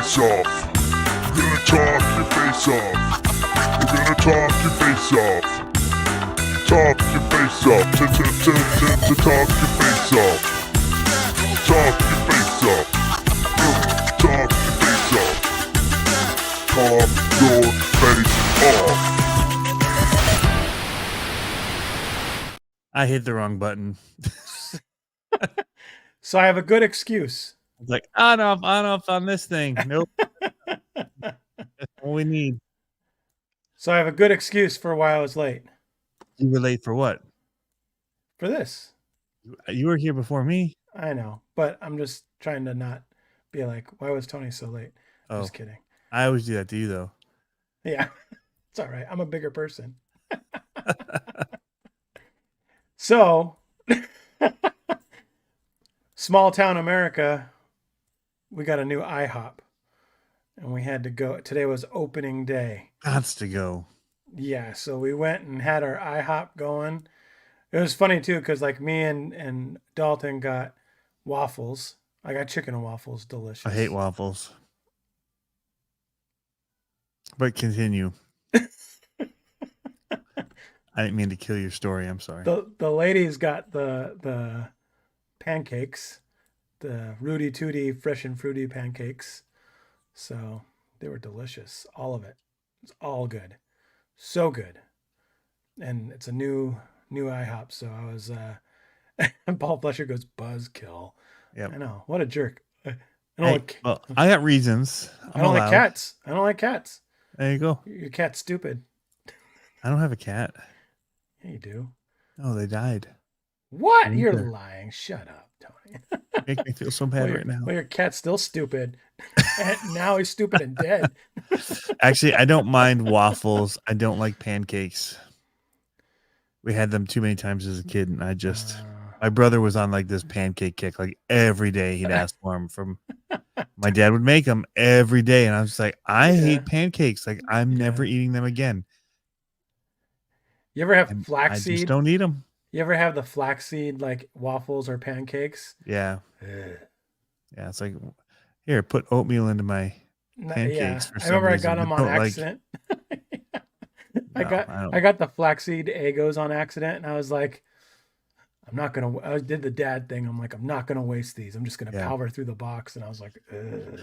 face off. We're gonna talk your face off. We're gonna talk your face off. Talk your face off. To talk your face off. Talk your face off. Talk your face off. Talk your face off. I hit the wrong button. So I have a good excuse. It's like on off on this thing. Nope. That's all we need. So I have a good excuse for why I was late. You were late for what? For this. You were here before me. I know, but I'm just trying to not be like, why was Tony so late? Oh, Just kidding. I always do that to you though. Yeah, it's all right. I'm a bigger person. So, small town America, we got a new IHOP and we had to go. Today was opening day. Gots to go. Yeah, so we went and had our IHOP going. It was funny too, because like me and Dalton got waffles. I got chicken and waffles, delicious. I hate waffles. But continue. I didn't mean to kill your story. I'm sorry. The ladies got the pancakes, the Rudy Tooty fresh and fruity pancakes. So they were delicious. All of it. It's all good. So good. And it's a new IHOP. So I was Paul Fletcher goes buzzkill. Yep. I know. What a jerk. I got reasons. I don't like cats. I don't like cats. There you go. Your cat's stupid. I don't have a cat. Yeah, you do. Oh, they died. What? You're lying. Shut up, Tony. Make me feel so bad right now. Well, your cat's still stupid. And now he's stupid and dead. Actually, I don't mind waffles. I don't like pancakes. We had them too many times as a kid, and I just my brother was on like this pancake kick. Like every day he'd ask for them from my dad would make them every day, and I was like, I hate pancakes. Like I'm never eating them again. You ever have flaxseed? I just don't eat them. You ever have the flaxseed like waffles or pancakes? Yeah. Yeah, it's like here, put oatmeal into my pancakes. Yeah. I remember reason. I got them on accident. I got the flaxseed Eggos on accident, and I was like, I did the dad thing. I'm like, I'm not gonna waste these. I'm just gonna powder through the box, and I was like, ugh.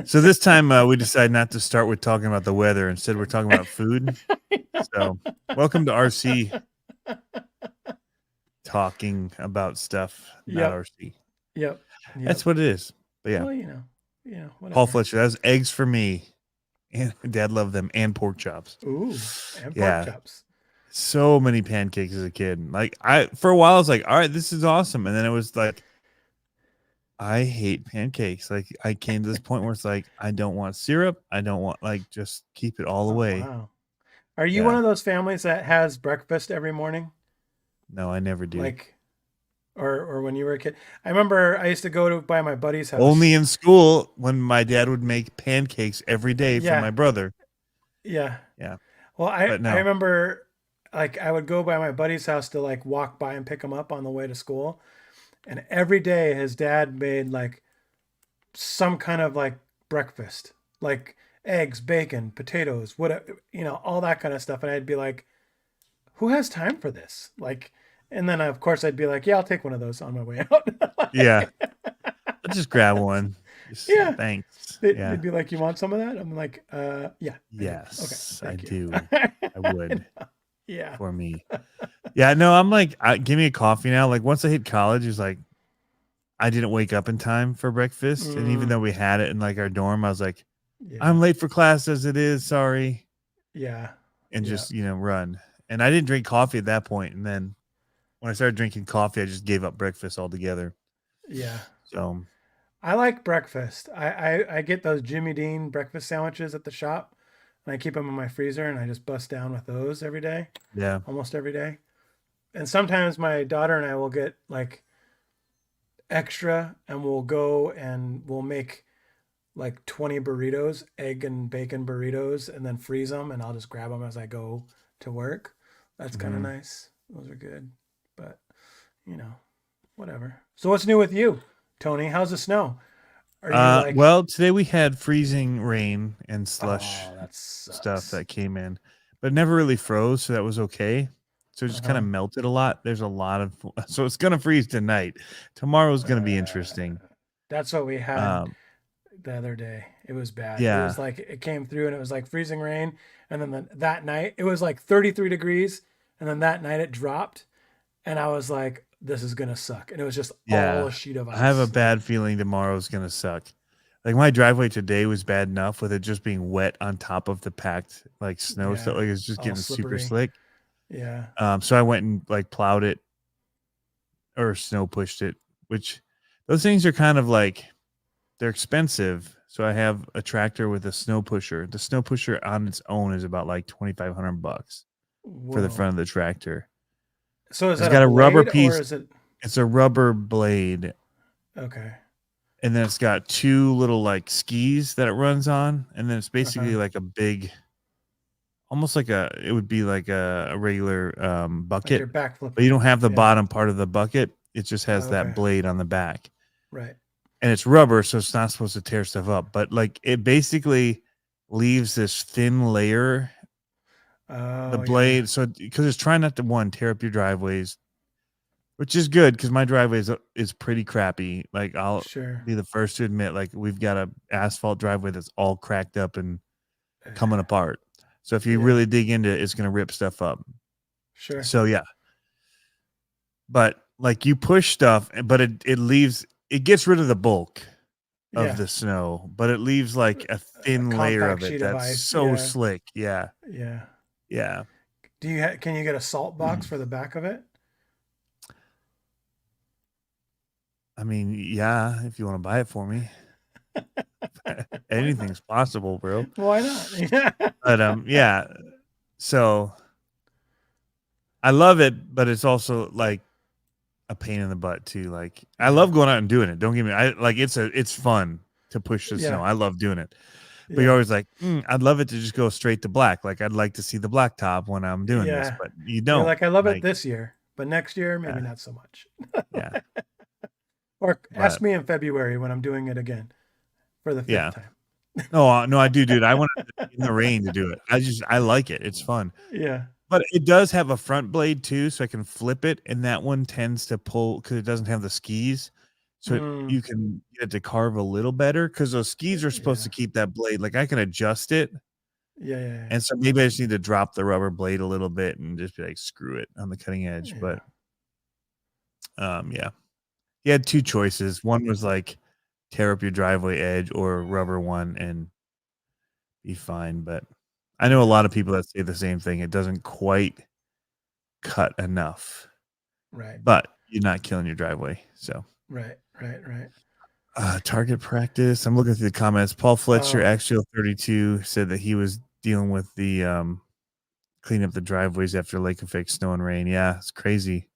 So this time we decided not to start with talking about the weather. Instead, we're talking about food. So welcome to RC. Talking about stuff, not RC. Yep. That's what it is. But yeah. Well, you know, whatever. Paul Fletcher, that was eggs for me. And Dad loved them, and pork chops. Ooh, and pork chops. So many pancakes as a kid. Like for a while I was like, all right, this is awesome. And then it was like, I hate pancakes. Like I came to this point where it's like, I don't want syrup. I don't want just keep it all away. Wow. Are you one of those families that has breakfast every morning? No, I never do. Or when you were a kid. I remember I used to go by my buddy's house. Only in school when my dad would make pancakes every day for my brother. Yeah. Yeah. Well, I remember I would go by my buddy's house to walk by and pick him up on the way to school. And every day his dad made some kind of breakfast, like eggs, bacon, potatoes, whatever, all that kind of stuff. And I'd be like, who has time for this? And then of course I'd be like, yeah, I'll take one of those on my way out. Yeah. I'll just grab one. Thanks. They'd be like, you want some of that? I'm like, yeah. Yes, okay, I do. I would. Yeah. For me. Yeah, no, I'm like, give me a coffee now. Like once I hit college, it's like, I didn't wake up in time for breakfast. And even though we had it in our dorm, I was like, I'm late for class as it is. Sorry. Yeah. And just, run. And I didn't drink coffee at that point. And then when I started drinking coffee, I just gave up breakfast altogether. Yeah. So I like breakfast. I get those Jimmy Dean breakfast sandwiches at the shop, and I keep them in my freezer, and I just bust down with those every day. Yeah. Almost every day. And sometimes my daughter and I will get extra, and we'll go and we'll make 20 burritos, egg and bacon burritos, and then freeze them, and I'll just grab them as I go to work. That's kind of nice. Those are good. But, whatever. So what's new with you, Tony? How's the snow? Are you like, Well, today we had freezing rain and slush oh, that stuff sucks. that came in, but it never really froze, so that was okay. So it just kind of Uh-huh. melted a lot. There's a lot of so it's gonna freeze tonight. Tomorrow's gonna be interesting. That's what we had Um, the other day. It was bad. It yeah, was like it came through and it was like freezing rain, and then that night it was like 33 degrees, and then that night it dropped, and I was like, "This is gonna suck," and it was just all yeah. a sheet of I have a ice. bad feeling tomorrow's gonna suck. Like my driveway today was bad enough with it just being wet on top of the packed like snow stuff. Yeah, Like it's just all getting super slippery. slick. Yeah, So I went and like plowed it or snow pushed it, which those things are kind of like they're expensive. So I have a tractor with a snow pusher. The snow pusher on its own is about like $2,500 for the whoa. front of the tractor. So is It's that a got a rubber blade or piece. is it It's a rubber blade, okay? and then it's got two little like skis that it runs on, and then it's basically Uh-huh. like a big, almost like it would be like a regular Like you're bucket, backflipping but you it. don't have the Yeah. bottom part of the bucket. It just has that Okay. blade on the back. Right. And it's rubber, so it's not supposed to tear stuff up. But like it basically leaves this thin layer, the Oh yeah. blade. So because it's trying not to tear up your driveways, which is good because my driveway is pretty crappy. Like I'll Sure. be the first to admit, like we've got a asphalt driveway that's all cracked up and coming apart. So if you Yeah. really dig into it, it's gonna rip stuff up. Sure. So yeah, but like you push stuff, but it leaves it gets rid of the bulk of Yeah. the snow, but it leaves like a A thin layer compact of it sheet of that's ice. so Yeah. slick. Yeah. Yeah. Yeah. Can you get a salt box for the back of it? I mean, yeah, if you want to buy it for me. Why Anything's not? possible, bro. Why not? Yeah. But yeah. So I love it, but it's also like a pain in the butt too. Like I love going out and doing it. Don't get me. I like it's fun to push the snow. Yeah. I love doing it. But you're Yeah. always like, I'd love it to just go straight to black. Like I'd like to see the black top when I'm doing this, Yeah. but you You're don't. like, I love it Like, this year, but next year maybe yeah, not so much. yeah. Or ask But me in February when I'm doing it again for the fifth yeah. time. No, I do, dude. I want it in the rain to do it. I like it. It's fun. Yeah. But it does have a front blade too, so I can flip it, and that one tends to pull because it doesn't have the skis. So Mm, you can get it to carve a little better because those skis are supposed yeah. to keep that blade. Like I can adjust it, Yeah. and so maybe I just need to drop the rubber blade a little bit and just be like, screw it on the cutting edge. Yeah. But yeah, he had two choices. One was like tear up your driveway edge or rubber one and be fine. But I know a lot of people that say the same thing. It doesn't quite cut enough, Right. but you're not killing your driveway. So Right. target practice. I'm looking through the comments. Paul Fletcher, Oh, Axial 32, said that he was dealing with the cleaning up the driveways after lake effect snow and rain. Yeah, it's crazy.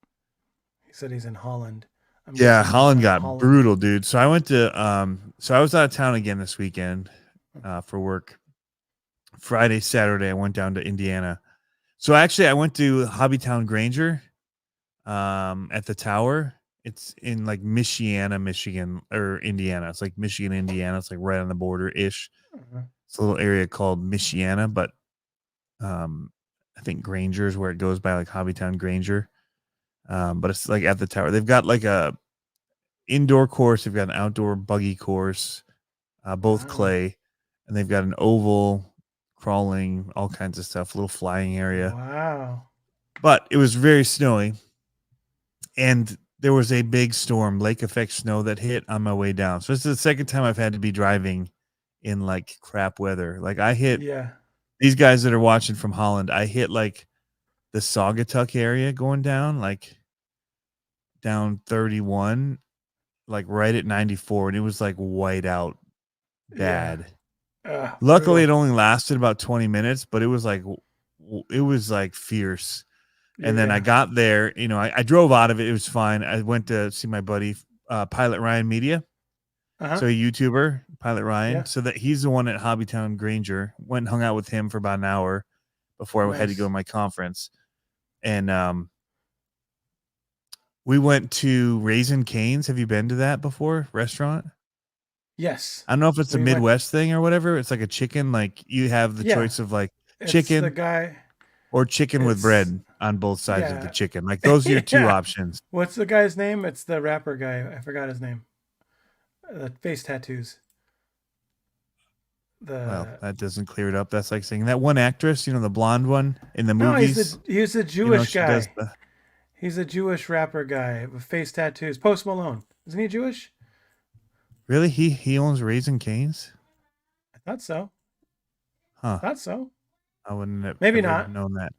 he said he's in Holland. I'm Yeah, guessing Holland got Holland. brutal, dude. So I went to so I was out of town again this weekend for work. Friday, Saturday, I went down to Indiana. So actually I went to Hobbytown Granger at the tower. It's in like Michiana, Michigan, or Indiana. It's like Michigan, Indiana. It's like right on the border ish. Uh-huh. It's a little area called Michiana, but I think Granger is where it goes by, like Hobbytown Granger. But it's like at the tower. They've got like a indoor course. They've got an outdoor buggy course, both Wow. clay, and they've got an oval, crawling, all kinds of stuff, little flying area. Wow. But it was very snowy, and there was a big storm, lake effect snow, that hit on my way down. So this is the second time I've had to be driving in like crap weather. Like I hit Yeah. these guys that are watching from Holland. I hit like the Saugatuck area going down, like down 31, like right at 94, and it was like white out bad. Luckily, it Brutal. only lasted about 20 minutes, but it was like fierce. And then I Yeah. got there, I drove out of it. It was fine. I went to see my buddy, Pilot Ryan Media. Uh-huh. So a YouTuber, Pilot Ryan. Yeah. So that he's the one at Hobbytown Granger. Went and hung out with him for about an hour before I had to go to Nice. my conference. And we went to Raising Cane's. Have you been to that before? Restaurant? Yes. I don't know if it's a We went- Midwest thing or whatever. It's like a chicken. Like you have the Yeah. choice of like It's chicken the guy. or chicken with It's- bread on both sides of the yeah. chicken. Like those are your two Yeah. options. What's the guy's name? It's the rapper guy. I forgot his name. The face tattoos. Well, that doesn't clear it up. That's like saying that one actress, the blonde one in the No, movies. he's a Jewish she guy. does He's a Jewish rapper guy with face tattoos. Post Malone. Isn't he Jewish? Really? He owns Raising Cane's? I thought so. Huh. Thought so. I wouldn't have Maybe ever not. known that.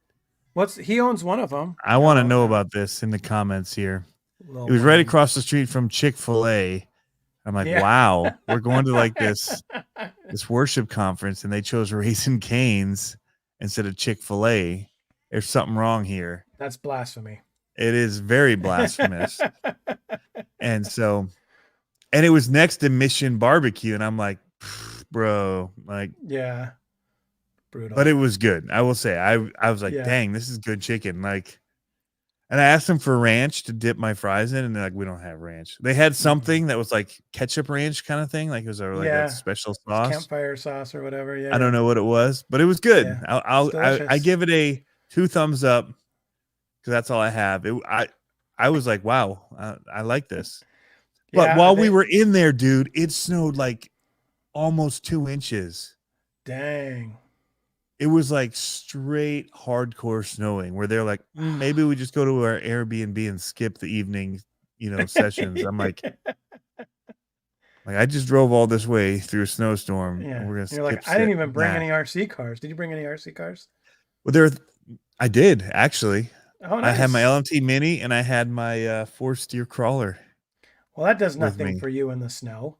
He owns one of them. I want to know about this in the comments here. It was right across the street from Chick-fil-A. I'm like, Yeah. wow, we're going to like this worship conference and they chose Raising Cane's instead of Chick-fil-A. There's something wrong here. That's blasphemy. It is very blasphemous. And it was next to Mission Barbecue. And I'm like, bro, like, Yeah. Brutal. but it was good. I will say, I was like, Yeah. dang, this is good chicken. Like, and I asked them for ranch to dip my fries in, and they're like, we don't have ranch. They had something that was like ketchup ranch kind of thing. Like it was a special sauce. Campfire sauce or whatever. Yeah. I don't know what it was, but it was good. Yeah. I give it a 2 thumbs up because that's all I have. I was like, wow, I like this. But while we were in there, dude, it snowed like almost 2 inches. Dang. It was like straight hardcore snowing where they're like, maybe we just go to our Airbnb and skip the evening, sessions. I'm like, I just drove all this way through a snowstorm. Yeah. And we're gonna You're like, skip I didn't even bring that. any RC cars. Did you bring any RC cars? Well, I did actually. Oh, I had my nice. LMT Mini and I had my 4-steer crawler. Well, that does with nothing me. for you in the snow.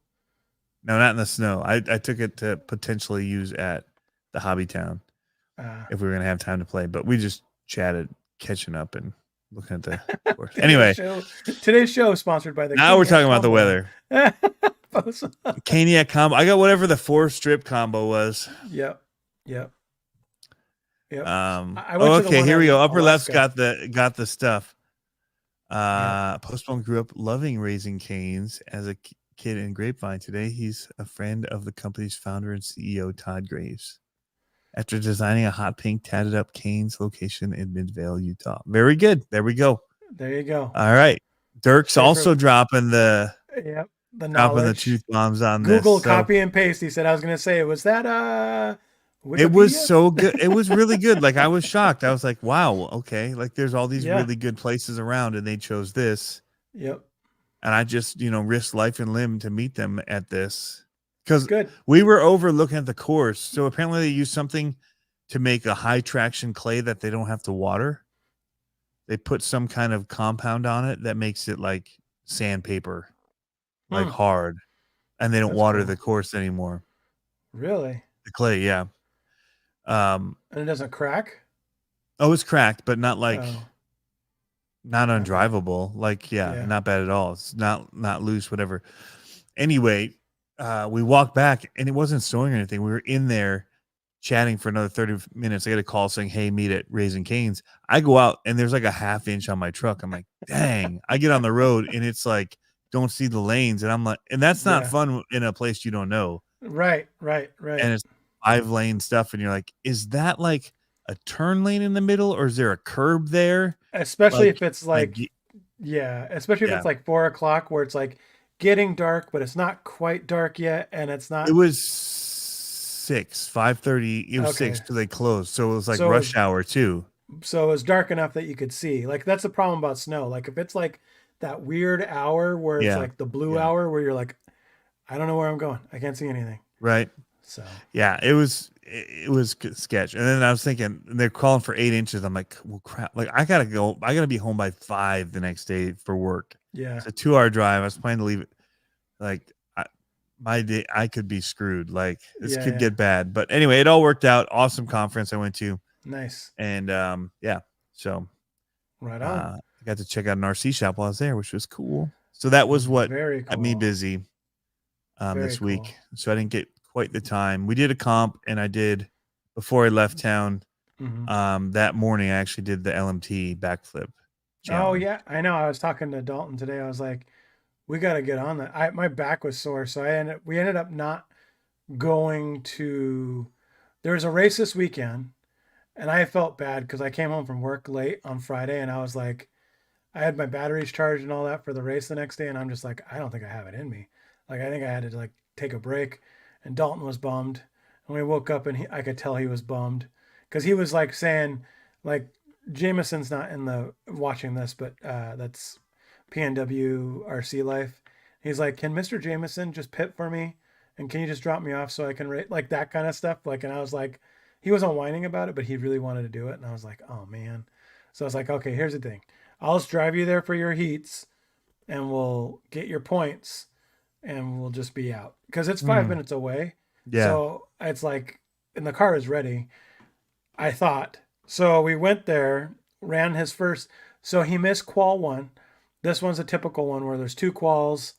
No, not in the snow. I took it to potentially use at the Hobby Town if we were gonna have time to play. But we just chatted, catching up and looking at the course. Anyway, today's show is sponsored by the. now we're Caniac talking about the Combo. weather. Caniac combo. I got whatever the 4-strip combo was. Yep. Okay, one here we in go. Upper left's Alaska. got the stuff. Post Malone grew up loving Raising Cane's as a kid in Grapevine. Today, he's a friend of the company's founder and CEO, Todd Graves. After designing a hot pink tatted up Cane's location in Midvale, Utah. Very good. There we go. There you go. All right. Dirk's also dropping the the truth bombs on Google this. copy and paste. He said, I was going to say, was that Wikipedia? It was so good. It was really good. Like I was shocked. I was like, wow, okay. Like there's all these really good places around and they chose this. Yep. And I just, risked life and limb to meet them at this. Because Good. we were over looking at the course. So apparently they use something to make a high traction clay that they don't have to water. They put some kind of compound on it that makes it like sandpaper, like hard. And they don't water the course anymore. Really? The clay, yeah. And it doesn't crack? Oh, it's cracked, but not like not undrivable. Like, not bad at all. It's not loose, whatever. Anyway, we walked back and it wasn't snowing or anything. We were in there chatting for another 30 minutes. I got a call saying, hey, meet at Raising Cane's. I go out and there's like a 1/2 inch on my truck. I'm like, dang. I get on the road and it's like, don't see the lanes. And I'm like, and that's not fun in a place you don't know. Right. And it's 5-lane stuff. And you're like, is that like a turn lane in the middle or is there a curb there? Especially if it's especially if it's like 4 o'clock where it's like getting dark, but it's not quite dark yet. And it's not. It was 5:30. It was 6 till they closed. So it was like rush hour too. So it was dark enough that you could see. Like that's the problem about snow. Like if it's like that weird hour where it's like the blue hour where you're like, I don't know where I'm going. I can't see anything. Right. So it was sketch. And then I was thinking they're calling for 8 inches. I'm like, well, crap. Like I gotta be home by 5 the next day for work. Yeah. It's a 2-hour drive. I was planning to leave it. Like my day, I could be screwed. Like this could get bad. But anyway, it all worked out. Awesome conference I went to. Nice. And so right on. I got to check out an RC shop while I was there, which was cool. So that was what got me busy this week. So I didn't get quite the time. We did a comp and I did before I left town. That morning I actually did the LMT backflip challenge. Oh yeah, I know. I was talking to Dalton today. I was like, we got to get on that. My back was sore, so we ended up not going to. There was a race this weekend, and I felt bad because I came home from work late on Friday, and I was like, I had my batteries charged and all that for the race the next day, and I'm just like, I don't think I have it in me. Like I think I had to like take a break, and Dalton was bummed, and we woke up and I could tell he was bummed because he was like saying, like Jameson's not in the watching this, but that's PNW RC Life. He's like, can Mr. Jameson just pit for me, and can you just drop me off so I can rate like that kind of stuff? Like, and I was like, he wasn't whining about it, but he really wanted to do it, and I was like, oh man. So I was like, okay, here's the thing. I'll just drive you there for your heats and we'll get your points and we'll just be out because it's 5 minutes away. Yeah. So it's like, and the car is ready, I thought. So we went there, ran his first. So he missed qual 1. This one's a typical one where there's 2 quals,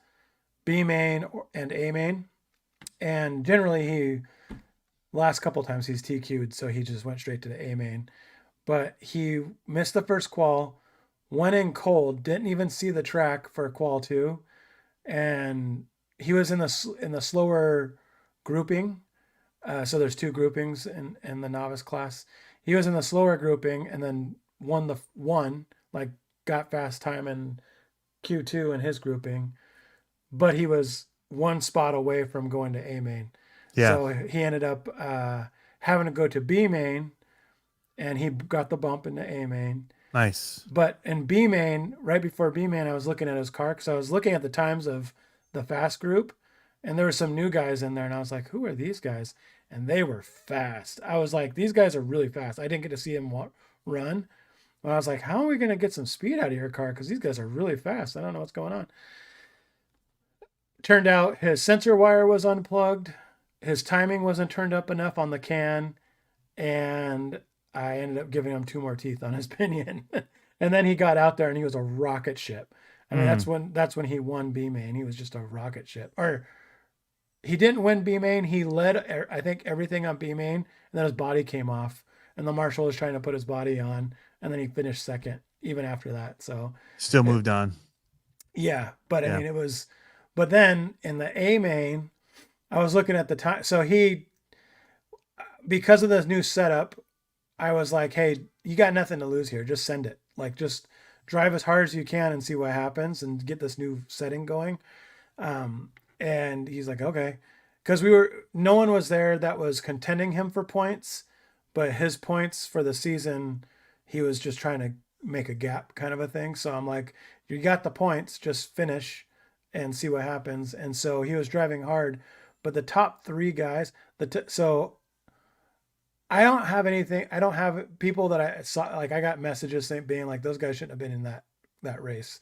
B main and A main. And generally last couple times he's TQ'd. So he just went straight to the A main, but he missed the first qual, went in cold, didn't even see the track for qual 2, and he was in the slower grouping. So there's 2 groupings in the novice class. He was in the slower grouping and then won like got fast time in Q2 in his grouping, but he was 1 spot away from going to A main. Yeah. So he ended up having to go to B main, and he got the bump into A main. Nice. But in B main, right before B main, I was looking at his car because I was looking at the times of the fast group, and there were some new guys in there, and I was like, who are these guys? And they were fast. I was like, these guys are really fast. I didn't get to see him run. But I was like, how are we going to get some speed out of your car? Because these guys are really fast. I don't know what's going on. Turned out his sensor wire was unplugged. His timing wasn't turned up enough on the can. And I ended up giving him 2 more teeth on his pinion. And then he got out there and he was a rocket ship. I mean, that's when he won B main. He was just a rocket ship. Or he didn't win B main. He led, I think, everything on B main, and then his body came off, and the marshal was trying to put his body on, and then he finished second even after that. So still moved on. Yeah, but I mean, it was. But then in the A main, I was looking at the time. So because of this new setup, I was like, hey, you got nothing to lose here. Just send it. Like, just drive as hard as you can and see what happens and get this new setting going. And he's like, okay. Because no one was there that was contending him for points, but his points for the season, he was just trying to make a gap kind of a thing. So I'm like, you got the points, just finish and see what happens. And so he was driving hard, but the top 3 guys, so I don't have anything. I don't have people that I saw. Like I got messages being like, those guys shouldn't have been in that race.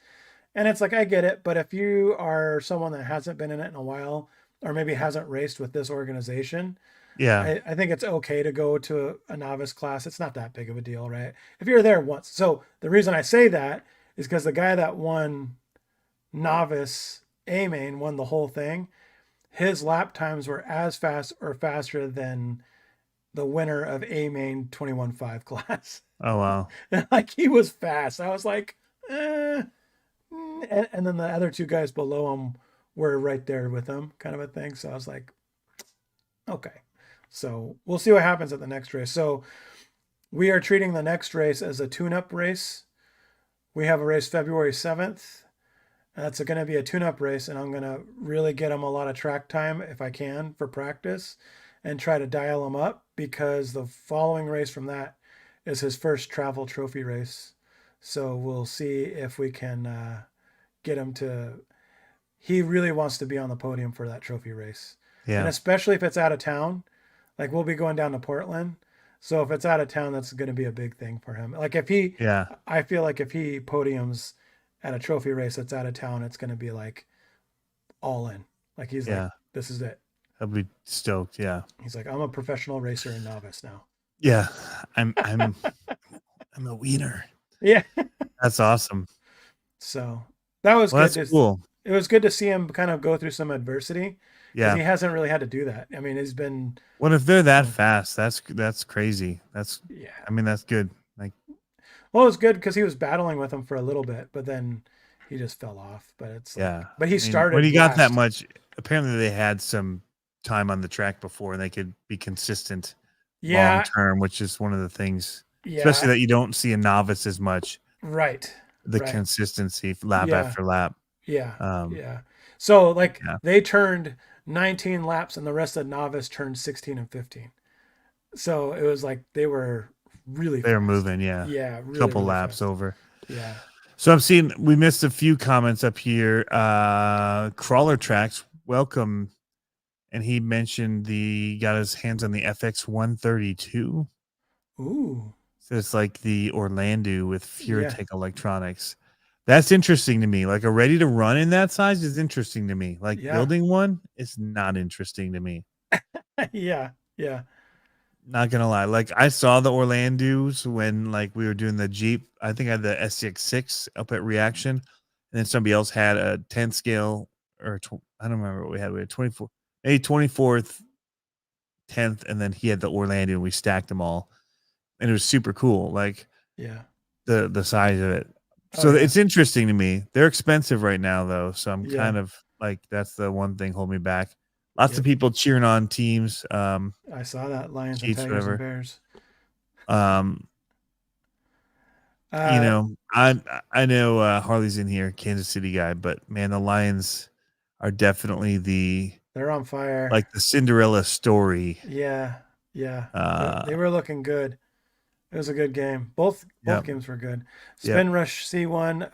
And it's like, I get it. But if you are someone that hasn't been in it in a while, or maybe hasn't raced with this organization, Yeah. I think it's okay to go to a novice class. It's not that big of a deal, right? If you're there once. So the reason I say that is because the guy that won novice A main won the whole thing. His lap times were as fast or faster than the winner of A main 21.5 class. Oh, wow. Like he was fast. I was like, and then the other 2 guys below him were right there with him, kind of a thing. So I was like, okay. So we'll see what happens at the next race. So we are treating the next race as a tune-up race. We have a race February 7th. That's going to be a tune-up race, and I'm going to really get him a lot of track time if I can for practice and try to dial him up, because the following race from that is his first travel trophy race. So we'll see if we can get him to. He really wants to be on the podium for that trophy race. Yeah. And especially if it's out of town, like we'll be going down to Portland. So if it's out of town, that's going to be a big thing for him. Like I feel like if he podiums at a trophy race that's out of town, it's going to be like all in. Like he's like, this is it. I'll be stoked. Yeah. He's like, I'm a professional racer and novice now. Yeah. I'm a wiener. Yeah. That's awesome. So that was good. That's cool. It was good to see him kind of go through some adversity. Yeah. He hasn't really had to do that. I mean, he's been. What if they're that fast? That's crazy. I mean, that's good. Like, well, it was good because he was battling with him for a little bit, but then he just fell off. But it's Yeah. but he I mean, started when he got that last. much, apparently they had some time on the track before and they could be consistent long Yeah, term, which is one of the things, especially yeah, that you don't see a novice as much, right, the right. consistency lap Yeah, after lap. yeah, Um, yeah. So like yeah, they turned 19 laps, and the rest of novice turned 16 and 15. So it was like they were really they're fast. moving. Yeah. Yeah, really, Couple really laps fast. over. Yeah. So I'm seeing we missed a few comments up here. Crawler Tracks, welcome. And he mentioned got his hands on the FX 132. Ooh. So it's like the Orlando with Yeah. Furatech Electronics. That's interesting to me. Like a ready to run in that size is interesting to me. Like Yeah. building one is not interesting to me. Yeah. Yeah. Not gonna lie. Like I saw the Orlandos when like we were doing the Jeep. I think I had the SCX6 up at Reaction, and then somebody else had a 10 scale or I don't remember what we had. We had 24, 24th, 10th, and then he had the Orlando, and we stacked them all, and it was super cool. Like Yeah. the size of it. Oh, So yeah. it's interesting to me. They're expensive right now though, so I'm Yeah. kind of like that's the one thing holding me back. Lots Yep. of people cheering on teams. I saw that Lions and Chiefs, Tigers whatever. and Bears. You know, I know Harley's in here, Kansas City guy, but man, the Lions are definitely they're on fire. like the Cinderella story. Yeah. Yeah. They were looking good. It was a good game. Both Yep. games were good. Yep. Spin Rush C1,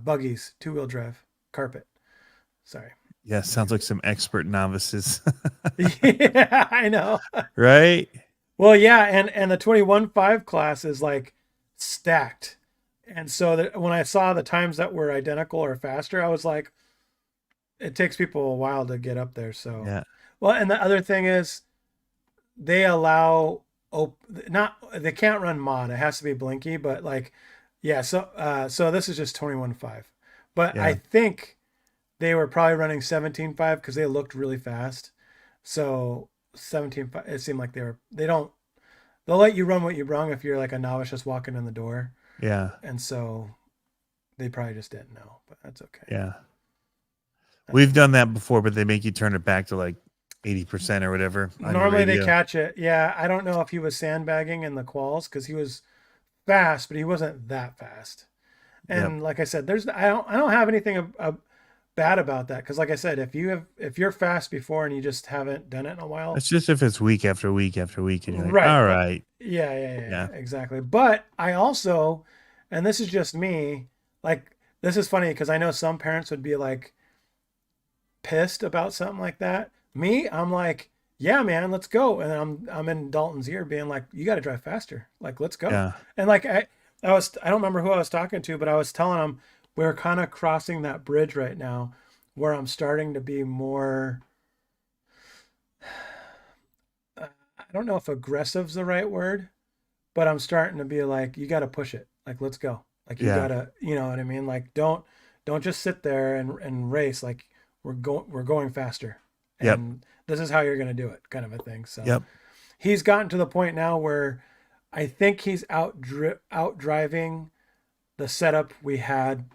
buggies, 2-wheel drive, carpet. Sorry. Yeah, sounds like some expert novices. Yeah, I know. Right? Well, yeah, and the 21.5 class is like stacked. And so when I saw the times that were identical or faster, I was like, it takes people a while to get up there. So, Yeah. well, and the other thing is they allow they can't run mod. It has to be Blinky, but like, yeah. So this is just 21.5, but Yeah. I think they were probably running 17.5 because they looked really fast. So 17.5, it seemed like they'll let you run what you brung if you're like a novice just walking in the door. Yeah. And so they probably just didn't know, but that's okay. Yeah. We've done that before, but they make you turn it back to like 80% or whatever. Normally they catch it. Yeah. I don't know if he was sandbagging in the quals because he was fast, but he wasn't that fast. And like I said, I don't have anything bad about that because like I said, if you're fast before and you just haven't done it in a while, it's just if it's week after week after week and you're like, right. all right. Yeah, exactly. But I also, and this is just me, like this is funny because I know some parents would be like pissed about something like that. Me, I'm like, yeah, man, let's go. And I'm in Dalton's ear being like, you got to drive faster. Like, let's go. Yeah. And like I don't remember who I was talking to, but I was telling him we're kind of crossing that bridge right now where I'm starting to be more, I don't know if aggressive's the right word, but I'm starting to be like, you got to push it. Like, let's go. Like you gotta, you know what I mean? Like, don't just sit there and race. Like we're going faster. And this is how you're going to do it, kind of a thing. So he's gotten to the point now where I think he's out driving the setup we had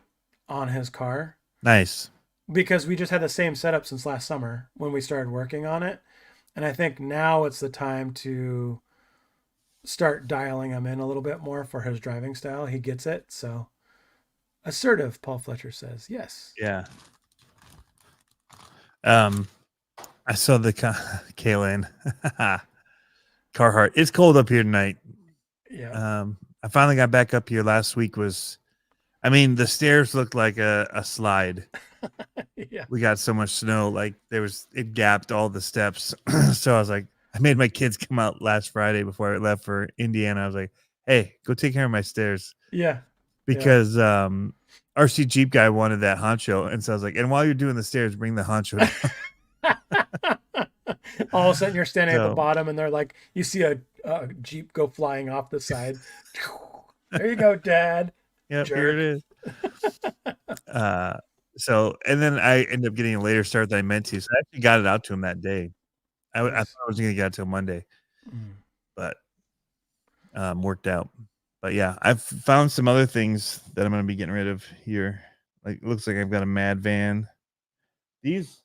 on his car. Nice. Because we just had the same setup since last summer when we started working on it. And I think now it's the time to start dialing him in a little bit more for his driving style. He gets it. So assertive, Paul Fletcher says. Yes. Yeah. I saw the Kaylin Carhartt. It's cold up here tonight. Yeah. I finally got back up here last week. The stairs looked like a slide. Yeah. We got so much snow, like it gapped all the steps. So I was like, I made my kids come out last Friday before I left for Indiana. I was like, hey, go take care of my stairs. Yeah. Because RC Jeep guy wanted that honcho. And so I was like, and while you're doing the stairs, bring the honcho down. All of a sudden you're standing at the bottom and they're like, you see a Jeep go flying off the side. There you go, Dad. Yep, here it is. So, and then I ended up getting a later start than I meant to. So I actually got it out to him that day. I thought I was going to get it till Monday, but worked out. But yeah, I've found some other things that I'm going to be getting rid of here Like, it looks like I've got a Mad Van. These,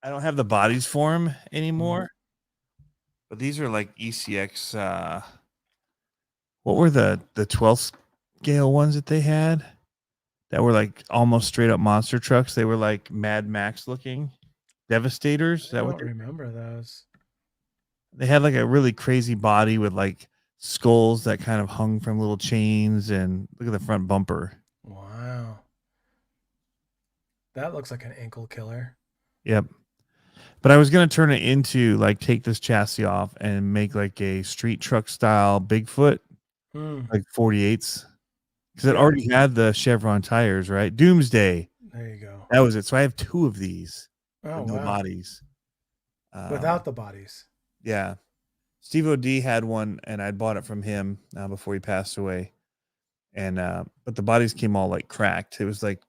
I don't have the bodies for them anymore, but these are like ECX. What were the 12th scale ones that they had that were like almost straight up monster trucks? They were like Mad Max looking Devastators. Is I that don't what remember those. they had? Like a really crazy body with like skulls that kind of hung from little chains, and look at the front bumper. Wow. That looks like an ankle killer. Yep. But I was gonna turn it into like take this chassis off and make like a street truck style Bigfoot, like 48s, because it Yeah. already had the Chevron tires, right? Doomsday. There you go. That was it. So I have 2 of these Oh, with no wow. bodies. Without the bodies. Yeah. Steve OD had one, and I bought it from him before he passed away. And but the bodies came all like cracked. It was like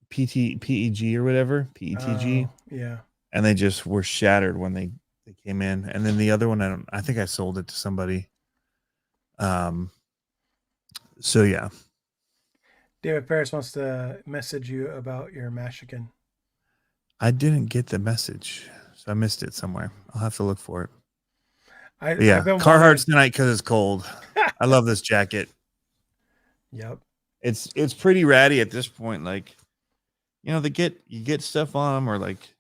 PEG or whatever, PETG. Oh, yeah. And they just were shattered when they came in. And then the other one, I think I sold it to somebody. So yeah. David Ferris wants to message you about your Michigan. I didn't get the message, so I missed it somewhere. I'll have to look for it. But I've yeah, been Carhartt's tonight because it's cold. I love this jacket. Yep. It's pretty ratty at this point. Like, you know, you get stuff on them, or like,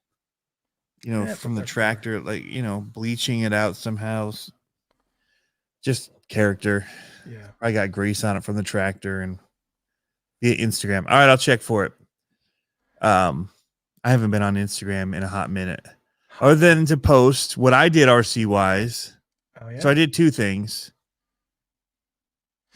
you know, Yeah, from the that's tractor, like, you know, bleaching it out somehow. Just character. Yeah. I got grease on it from the tractor and via Instagram. All right, I'll check for it. I haven't been on Instagram in a hot minute, other than to post what I did RC wise. Oh yeah. So I did 2 things.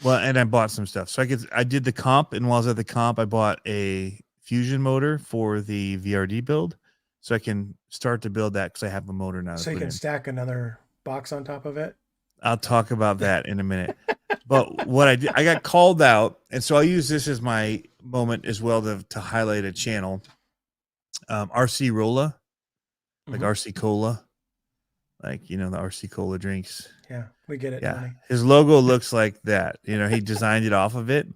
Well, and I bought some stuff. So I did the comp, and while I was at the comp, I bought a fusion motor for the VRD build, so I can start to build that because I have a motor now. So you can stack another box on top of it. I'll talk about that in a minute. But what I did, I got called out, and so I'll use this as my moment as well to highlight a channel. RC Rolla, like RC Cola, like, you know, the RC Cola drinks. Yeah, we get it. Yeah, Tony. his logo looks like that. You know, he designed it off of it.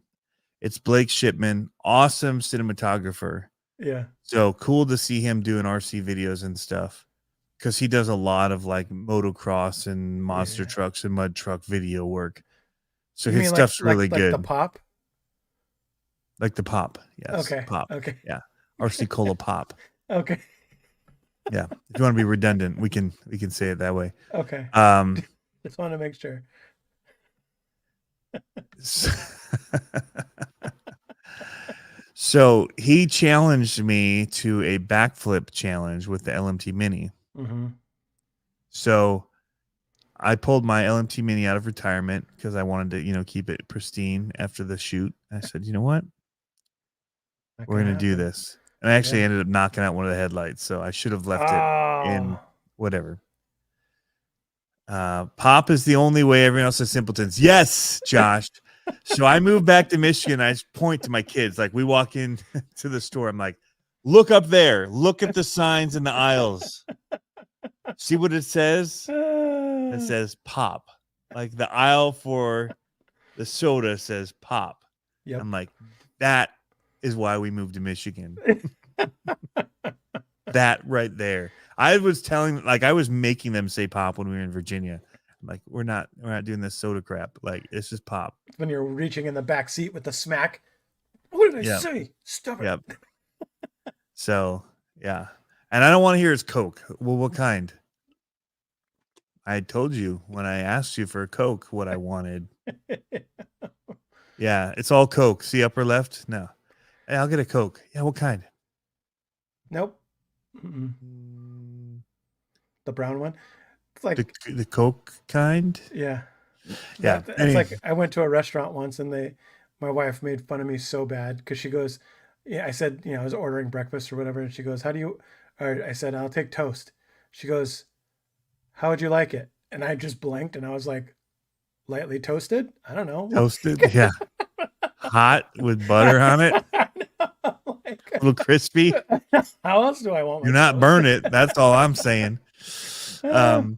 It's Blake Shipman, awesome cinematographer. Yeah. So cool to see him doing RC videos and stuff, because he does a lot of like motocross and monster trucks and mud truck video work. So You his mean stuff's really good. Like the pop. Like the pop. Yes. Okay. Pop. Okay. Yeah. RC Cola pop. Okay. Yeah. If you want to be redundant, we can say it that way. Okay. Just want to make sure. So he challenged me to a backflip challenge with the LMT Mini. Mm-hmm. So I pulled my LMT Mini out of retirement because I wanted to, you know, keep it pristine after the shoot. I said, you know what? We're going to do this. And I actually ended up knocking out one of the headlights, so I should have left it in whatever. Pop is the only way. Everyone else is simpletons. Yes, Josh. So I moved back to Michigan. I just point to my kids. Like, we walk in to the store. I'm like, look up there. Look at the signs in the aisles. See what it says? It says pop. Like, the aisle for the soda says pop. Yep. I'm like, that is why we moved to Michigan. That right there. I was making them say pop when we were in Virginia. I'm like, we're not doing this soda crap. Like, it's just pop. When you're reaching in the back seat with the smack. What did I say? Stop it. Yep. So, yeah. And I don't want to hear it's Coke. Well, what kind? I told you when I asked you for a Coke what I wanted. Yeah, it's all Coke. See upper left? No. Hey, I'll get a Coke. Yeah, what kind? Nope. Mm-mm. The brown one. It's like the Coke kind? Yeah. Yeah. It's like I went to a restaurant once and my wife made fun of me so bad because she goes, yeah, I said, you know, I was ordering breakfast or whatever, and she goes, I said, I'll take toast. She goes, how would you like it? And I just blanked and I was like, lightly toasted? I don't know. Toasted? Yeah. Hot with butter on it? Like, A little crispy? how else do I want my Do not toast? burn it. That's all I'm saying. I'm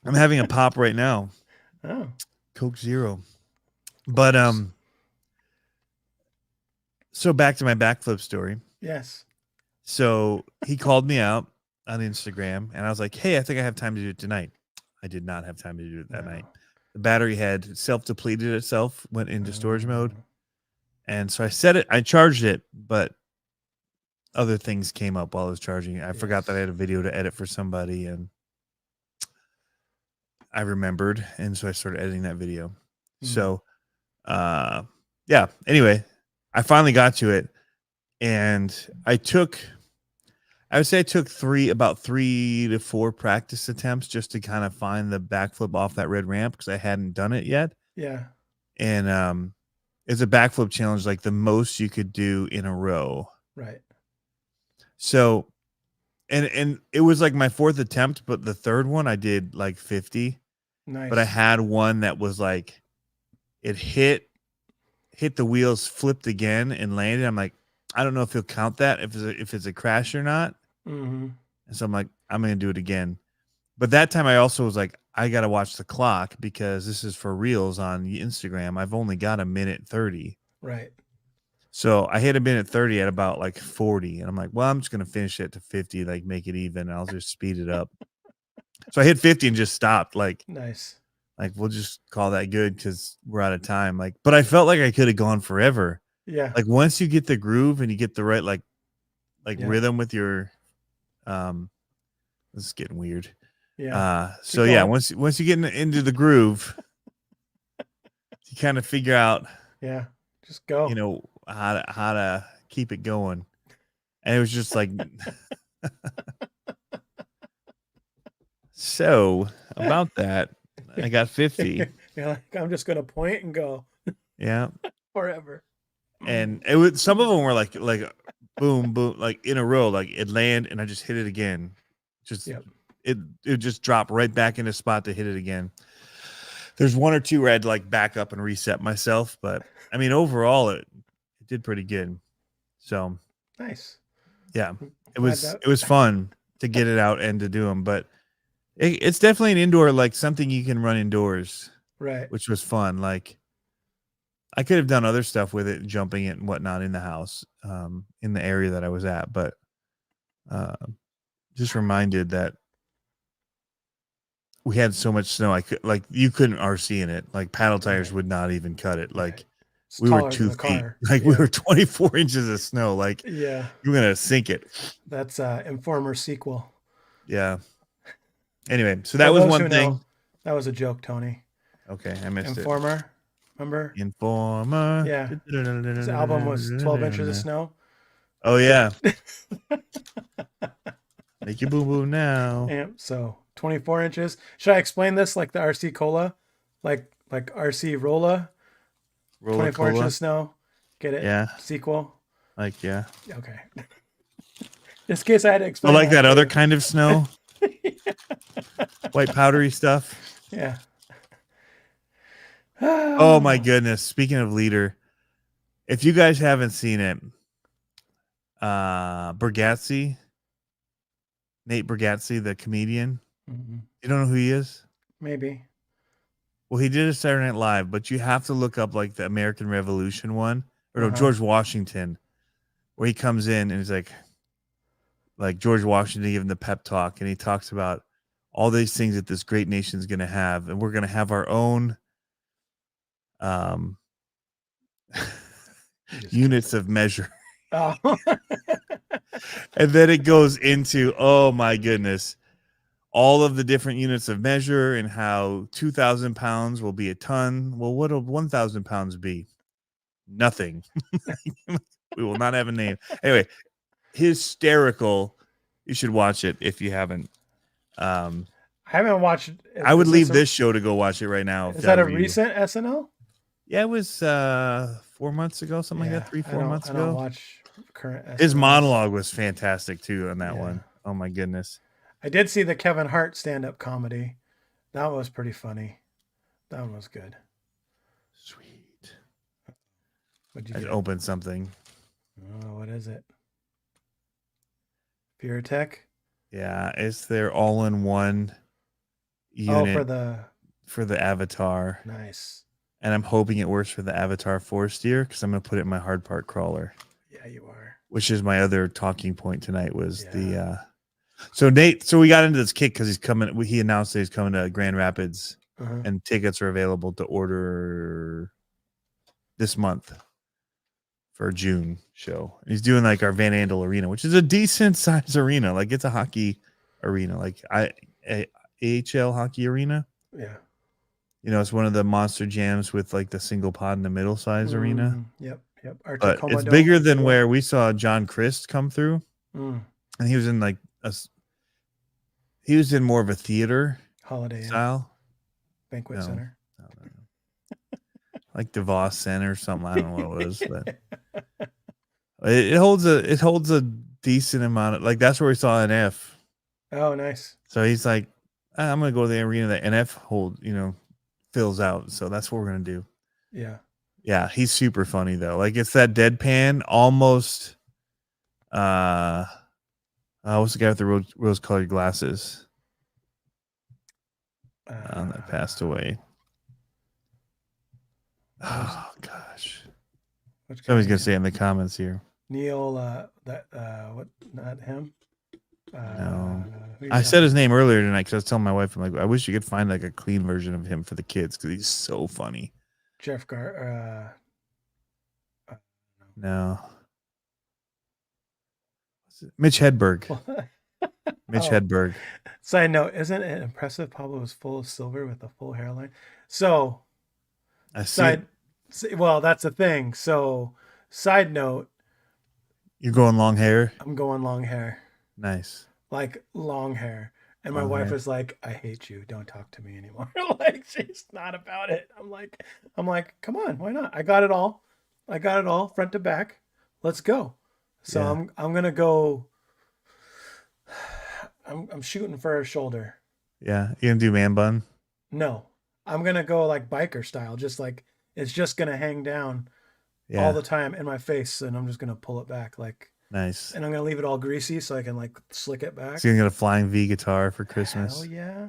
having a pop right now. Oh. Coke Zero. But So back to my backflip story. Yes. So he called me out on Instagram, and I was like, "Hey, I think I have time to do it tonight." I did not have time to do it that No. night. The battery had self-depleted itself, went into storage mode, and so I set it. I charged it, but other things came up while I was charging. I forgot that I had a video to edit for somebody, and I remembered, and so I started editing that video. So, yeah. Anyway, I finally got to it, and I would say I took about 3 to 4 practice attempts just to kind of find the backflip off that red ramp because I hadn't done it yet. Yeah. And it's a backflip challenge, like the most you could do in a row. Right. So, and it was like my 4th attempt, but the 3rd one I did like 50. Nice. But I had one that was like, it hit the wheels, flipped again, and landed. I'm like, I don't know if he'll count that if it's a crash or not. Mm-hmm. And so I'm like, I'm gonna do it again. But that time I also was like, I gotta watch the clock because this is for reels on Instagram. I've only got 1:30. Right. So I hit 1:30 at about like 40, and I'm like, well, I'm just gonna finish it to 50, like make it even. I'll just speed it up. So I hit 50 and just stopped. Like we'll just call that good because we're out of time. Like, but I felt like I could have gone forever. Yeah. Like once you get the groove and you get the right like rhythm with your this is getting weird. Yeah. So yeah, once you get into the groove, you kind of figure out just go. You know how to keep it going. And it was just like so about that, I got 50. Yeah, I'm just gonna point and go. Yeah. Forever. And it was some of them were like boom, boom, like in a row, like it land and I just hit it again. Just it just dropped right back into spot to hit it again. There's 1 or 2 where I had to like back up and reset myself, but I mean overall it did pretty good. So nice. Yeah. It was fun to get it out and to do them, but it's definitely an indoor, like something you can run indoors. Right. Which was fun. Like I could have done other stuff with it, jumping it and whatnot in the house, in the area that I was at, but just reminded that we had so much snow. You couldn't RC in it. Like paddle tires would not even cut it. Like we were 2 feet. Like we were 24 inches of snow. Like you're gonna sink it. That's Informer sequel. Yeah. Anyway, so that was one thing. That was a joke, Tony. Okay, I missed Informer. Remember? Informer. Yeah. His album was 12 Inches of Snow. Oh yeah. Make your boom boom now. Yeah. So 24 inches. Should I explain this like the RC Cola? Like RC Rolla? 24 inches of snow. Get it? Yeah. Sequel. Like, yeah. Okay. Just in case I had to explain. I like that other kind of snow. White powdery stuff. Yeah. Oh my goodness. Speaking of Leader, if you guys haven't seen it, Bargatze, Nate Bargatze, the comedian. Mm-hmm. You don't know who he is? Maybe. Well, he did a Saturday Night Live, but you have to look up like the American Revolution one, or no, George Washington, where he comes in and he's like George Washington giving the pep talk, and he talks about all these things that this great nation is going to have, and we're going to have our own units of measure. Oh. And then it goes into, oh my goodness, all of the different units of measure and how 2,000 pounds will be a ton. Well, what will 1,000 pounds be? Nothing. We will not have a name. Anyway, hysterical. You should watch it if you haven't. I haven't watched. I would leave this show to go watch it right now. Is that a recent SNL? Yeah, it was 4 months ago, something like that. 3-4 months ago. I don't watch current SNL. His monologue was fantastic too on that one. Oh my goodness. I did see the Kevin Hart stand-up comedy. That was pretty funny. That one was good. Sweet. What'd you I get? opened something. Oh, what is it? PureTech? Yeah, it's their all-in-one unit Oh, for the Avatar. Nice. and I'm hoping it works for the Avatar 4 steer because I'm gonna put it in my hard part crawler, Yeah, you are. which is my other talking point tonight. Was Yeah. the so Nate? So we got into this kick because he's coming. He announced that he's coming to Grand Rapids, Uh-huh. and tickets are available to order this month for a June show. And he's doing like our Van Andel Arena, which is a decent size arena. Like it's a hockey arena, like AHL hockey arena. Yeah. You know, it's one of the monster jams with like the single pod in the middle size arena. Yep. Our But Tacoma it's Dome bigger as than well. where we saw John Christ come through, Mm. and he was in like he was in more of a theater Holiday Inn style, Banquet No. Center. I don't know. Like DeVos Center or something. I don't know what it was, but it holds a decent amount of, like, that's where we saw NF. Oh, nice. So he's like, I'm gonna go to the arena that NF fills out. So that's what we're gonna do. Yeah. Yeah, he's super funny though. Like it's that deadpan, almost. What's the guy with the rose-colored glasses? That passed away. Oh gosh, Which somebody's guy? gonna say in the comments here. Neil. What? Not him. No. who you I got? said his name earlier tonight because I was telling my wife, I'm like, I wish you could find like a clean version of him for the kids because he's so funny. Jeff Gar. No. Mitch Hedberg. Mitch Oh. Hedberg. Side note: isn't it impressive? Pablo was full of silver with a full hairline. So I see. well, that's the thing. So side note: You're going long hair. I'm going long hair, Nice. like long hair. And my Long wife hair. is like, I hate you. Don't talk to me anymore. Like, she's not about it. I'm like, come on, why not? I got it all front to back. Let's go. So Yeah. I'm gonna go. I'm shooting for a shoulder. Yeah. You gonna do man bun? No, I'm gonna go like biker style. Just like it's just gonna hang down Yeah. all the time in my face, and I'm just gonna pull it back like, Nice. and I'm gonna leave it all greasy so I can like slick it back. So you're gonna get a flying V guitar for Hell Christmas. yeah.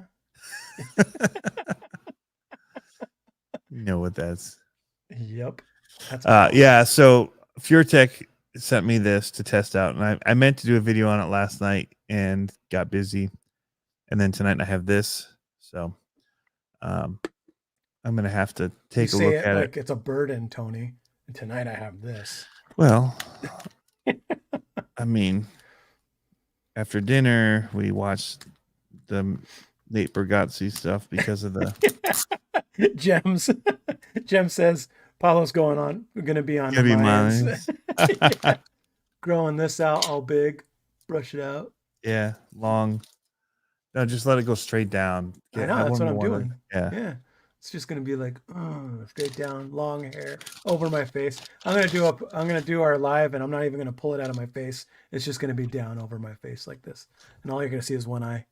You know what that's. Yep. That's Yeah. So FureTech sent me this to test out, and I meant to do a video on it last night and got busy, and then tonight I have this. So, I'm gonna have to take a say look it at like it. it's a burden, Tony. And tonight I have this. Well, I mean, after dinner we watched the Nate Bargatze stuff because of the Gems. Gem says Paulo's going to be on Gonna be the Mayans. mines. Yeah. Growing this out all big, brush it out. Yeah, long. No, just let it go straight down. I know, that's wouldn't what I'm wanna- doing. Yeah. Yeah. It's just gonna be like straight down, long hair over my face. I'm gonna do our live, and I'm not even gonna pull it out of my face. It's just gonna be down over my face like this, and all you're gonna see is one eye.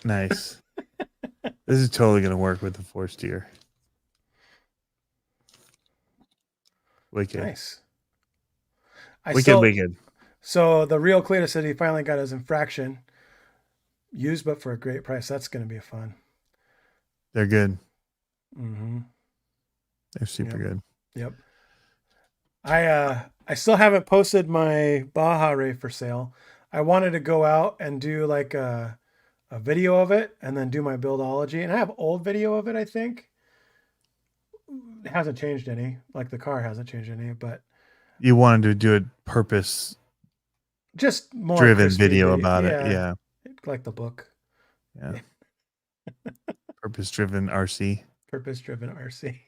Nice. This is totally gonna work with the force steer. Wicked. Nice. Wicked. So the real Cletus said he finally got his infraction used, but for a great price. That's gonna be fun. They're good. Mm-hmm. They're super Yep. good. Yep. I still haven't posted my Baja Ray for sale. I wanted to go out and do like a video of it and then do my buildology. And I have old video of it, I think. It hasn't changed any. Like the car hasn't changed any, but You wanted to do a purpose just more driven crispy video about it. Yeah. Like the book. Yeah. Purpose driven RC. Purpose driven RC.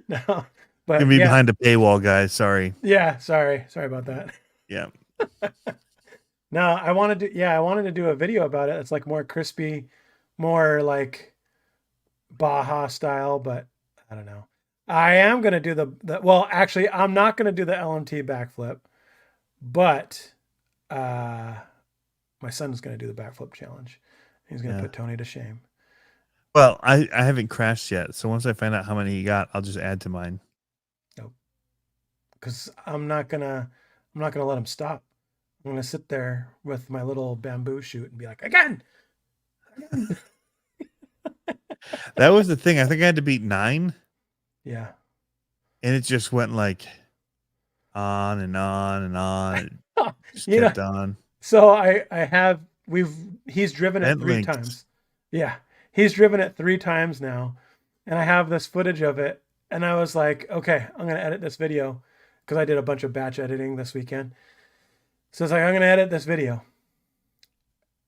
No. But Gonna be yeah. behind a paywall, guys. Sorry. Yeah, sorry about that. Yeah. No, I wanted to do a video about it. It's like more crispy, more like Baja style, but I don't know. I am gonna do well, actually, I'm not gonna do the LMT backflip, but my son's gonna do the backflip challenge. He's gonna put Tony to shame. Well, I haven't crashed yet, so once I find out how many he got, I'll just add to mine. Nope. Because I'm not gonna let him stop. I'm gonna sit there with my little bamboo shoot and be like, again. That was the thing. I think I had to beat 9, Yeah. and it just went like on and on and on. It just You know, kept on. so he's driven it Vent 3 linked. times. Yeah. He's driven it 3 times now. And I have this footage of it. And I was like, okay, I'm going to edit this video because I did a bunch of batch editing this weekend. So it's like, I'm going to edit this video.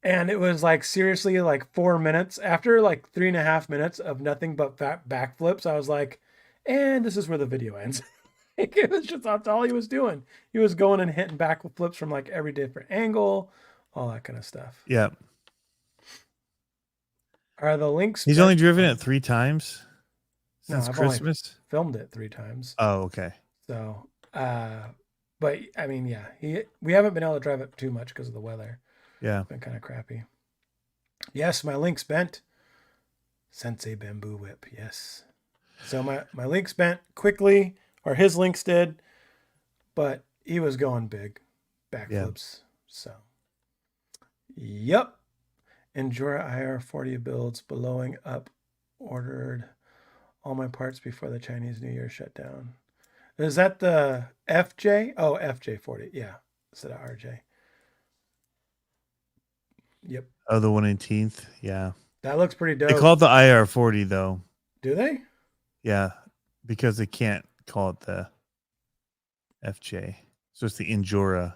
And it was like, seriously, like 4 minutes. After like 3.5 minutes of nothing but backflips, I was like, and this is where the video ends. Like, it was just, that's all he was doing. He was going and hitting backflips from like every different angle, all that kind of stuff. Yeah. Are the links? He's only driven it 3 times No, since I've only Christmas. filmed it 3 times. Oh, okay. So, but I mean, yeah, we haven't been able to drive it too much because of the weather. Yeah. It's been kind of crappy. Yes, my link's bent. Sensei bamboo whip. Yes. So my link's bent quickly, or his links did, but he was going big backflips. So, yep. Endura IR40 builds blowing up. Ordered all my parts before the Chinese New Year shutdown. Is that the FJ? Oh, FJ40. Yeah. Instead of RJ. Yep. Oh, the 118th. Yeah. That looks pretty dope. They call it the IR40 though. Do they? Yeah, because they can't call it the FJ. So it's the Endura